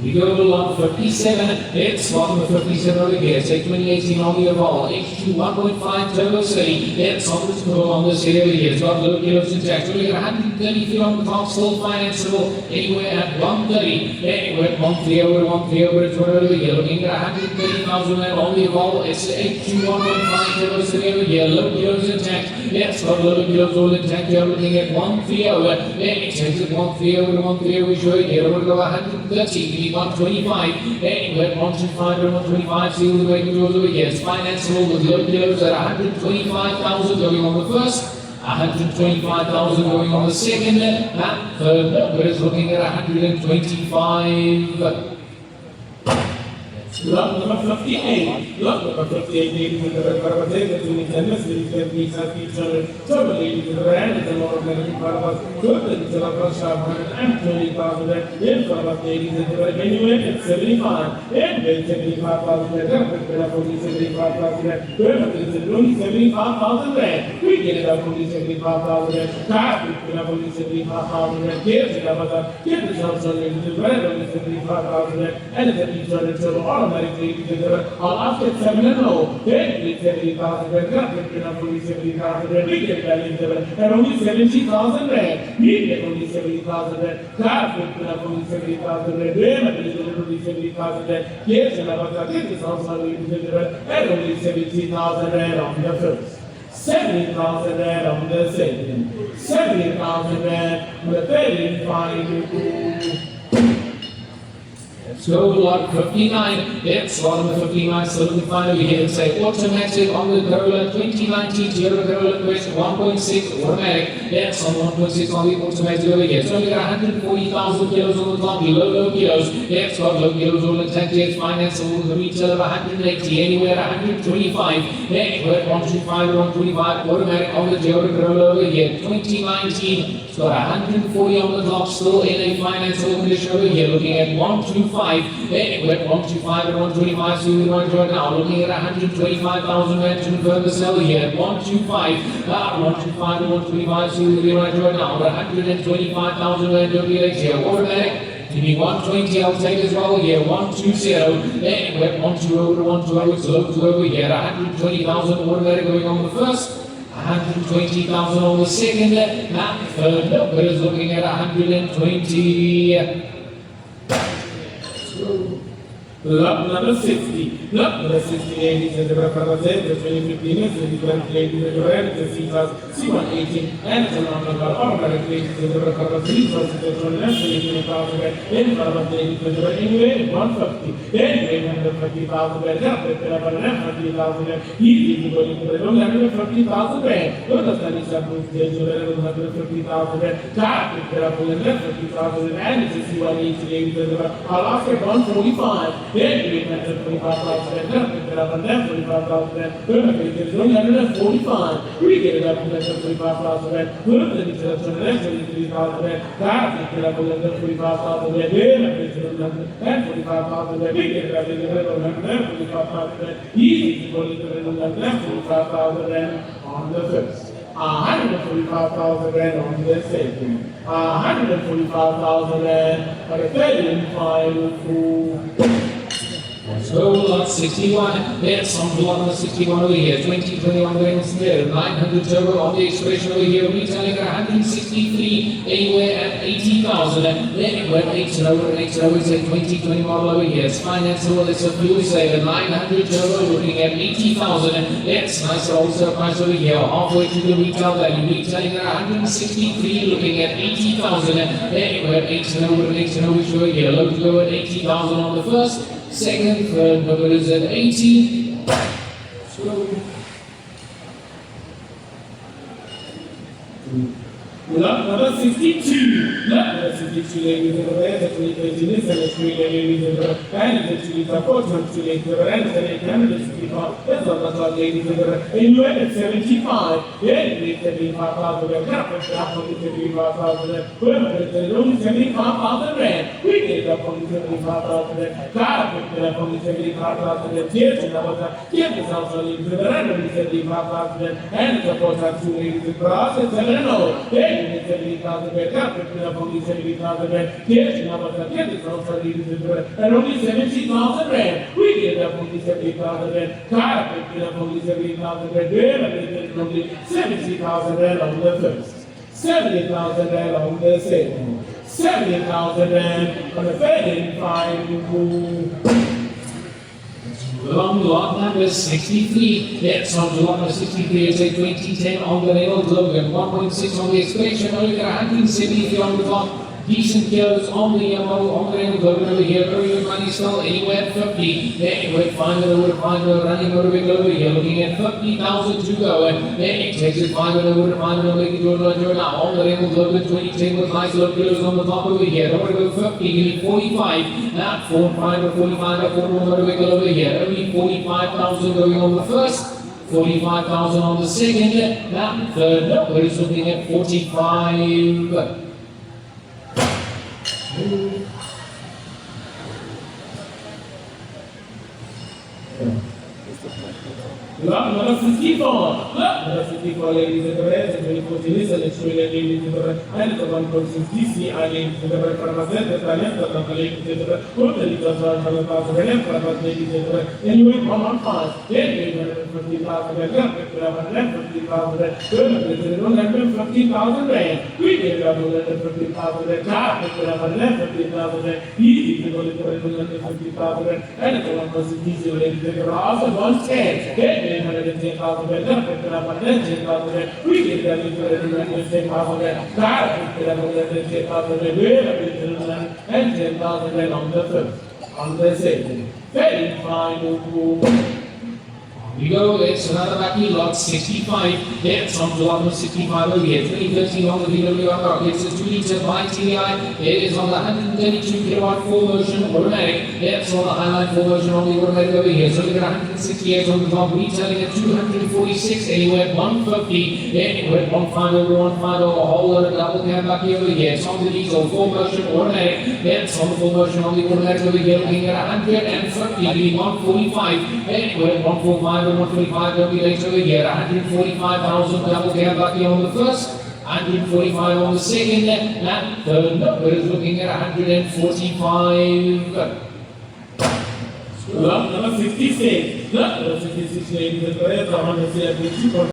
We go to lot 57, it's lot number 57 over here, it's a 2018 on the Evolve, H2 1.5 Turbo City, it's on the total on this area here, it's got low kilos intact, only 130 feet on the top, still financeable, anywhere at 130, anywhere at 130 over, it's over here, looking at 130,000 rand on the Evolve, it's H2 1.5 Turbo City over here, low kilos intact, it's got low kilos all intact, you're looking at 130 over, it takes it 130 over, 130 we show here, we'll go 130, 125, anyway, 125 and 125, see the way it goes over here. It's financeable with low kilos at 125,000 going on the first, 125,000 going on the second, and third number is looking at 125. Lot number 58. Lot number 58, ladies and gentlemen, Mercedes-Benz B-Class, Turbo ladies and gentlemen, it's a lot of negative part of us. Turbo is a lot of sharp 120,000 in front of us, ladies and gentlemen. Anyway, it's 75. And then 75,000 rand. Only 75,000 rand. Whoever is it, only 75,000 rand. We get it up only 75,000 rand. Car, we get up only 75,000 rand. Here's it up, here's the Johnson, ladies and gentlemen, only 75,000 rand. And it's a B-Class Turbo. All after 7 and 0, then 70,000 rand, only 70,000 rand, we get that and only 70,000 rand, we get only 70,000 rand, car only 70,000 rand, only 70,000 rand, yes, and about that, this also and only 70,000 rand on the first. 70,000 rand on the second, 70,000 rand on the third final. So lot 59, it's lot number 59, so we find over here, it's a automatic on the Corolla 2019 Chery Corolla Quest 1.6 automatic, that's on 1.6 on the automatic over here. It's only got 140,000 kilos on the top, low kilos, it's got low kilos all intact, it's financeable with a retail of 180, anywhere at 125, anywhere at 125 or 125, automatic on the Chery Corolla over here, 2019, it's got 140 on the top, still in a financeable condition over here, looking at 125. Anyway, 125 and 125, so we right now, looking at 125,000 rand to confirm the sell here. 125, 125 and 125, so we right now, 125,000 rand to be here. Automatic, Give me 120, I'll take as well here. 120. Then we're 120 to 120. It's low to over here. 120,000 automatic going on the first. 120,000 on the second. Now the third number is looking at 120. Lot number 60. Lot number 60, ladies and gentlemen, for the 2015 is the different ladies and gentlemen, the C-Class C118 and the number automatic ladies and gentlemen, for the 3,000 in front of ladies and gentlemen, anyway, 150. Then 850,000 rand, up at 150,000 easy going to the 150,000 rand. What does that mean? The 150,000 rand, top it up with 150,000 and it's a C118 ladies and gentlemen, I'll ask at 145. Then we went to 25,000 and 45,000 and 145. We get it up to 25,000 and 23,000 and that we get up to 45,000 and then 45,000 and we get it up to 145,000 and easy to go to 145,000 and on the first. 145,000 rand on the second. 145,000 rand on the third and final. So lot 61, there's some lot number 61 over here, 2021 grams there, 900 turbo on the expression over here, retailing at 163, anywhere at 80,000, then it went 8 over, is a 2020 model over here, it's finance over, it's a fuel saver, 900 turbo looking at 80,000, that's nice also price over here, halfway to the retail value, retailing at 163, looking at 80,000, then it went 8 over here, low to go at 80,000 on the first. Second, third number is at 80. Lot number 62. Lot number 62, ladies and gentlemen, the 2020 Nissan Quest, ladies and gentlemen, and the 2014 ladies and gentlemen, and the Canada 65. That's on the top, ladies and gentlemen. And you at 75. Then we 75,000 rand. Up on the 75,000 rand. Only 75,000 rand. We get up on the 75,000 rand. Car picked it up on the 75,000 rand. Here's another time. Here's also ladies and gentlemen, and the 75,000 rand. And the Porsche ladies and gentlemen, it's a Renault. 70,000 rand, up only 70,000 rand. Here's another is also ladies and gentlemen, and only 70,000 rand. We get up only 70,000 rand. Car picked it up only 70,000 rand. Then only 70,000 rand on the first. 70,000 rand on the second. 70,000 rand on the third and final. Along lot number 63, that's on lot number 63, it's a 2010 on the Renault Logan, 1.6 on the expression, only got 173 on the top. Decent kills on the on the Renault Logan over here, very good money still, anywhere at 50. Then it went running over here, looking at 50,000 to go, and then it takes it 500 make it go now. On the Renault Logan 2010 with nice low kills on the top over here, over to go 50, give me 45, now 45 over here, only 45,000 going on the first. 45,000 on the second, now third number is looking at 45. Lot number 54. Lot number 54, ladies and gentlemen, the 2014 Nissan NP200, ladies and gentlemen, and the 1.6 DC, ladies and gentlemen, for Amaze, the Starlet, the number, ladies and gentlemen, for the little 100,000 rand, for Amaze, ladies and gentlemen, anyway, 115, then 850,000 rand, 150,000 rand, 150,000 rand, we get up 150,000 rand, car, 150,000 rand, easy to go to 150,000 rand, and the 1.6 DC, ladies and gentlemen, also 110, then 810,000 rand, 10,000 rand, we get that into 10,000 rand, car, 10,000 rand, and 10,000 rand on the first, on the second, very final. We go, it's another lucky lot 65. That's on lot number 65 over here. 2013 on the BMW Amarok. It's a 2-liter by TDI. It is on the 132 kilowatt full motion automatic. That's on the highline full motion on the automatic over here. So we got 168 on the top, retailing at 246, anywhere at 150. Anywhere at 150 over, a whole lot of double cab lucky over here. It's on the diesel full motion automatic. That's on the full motion on the automatic over here. Looking at 150, 145. Anywhere at 145. 125 will be later over here, 145,000 double cab lucky on the first, 145 on the second lap. Third number is looking at 145. Lap number 66. Lap number 66, ladies and gentlemen,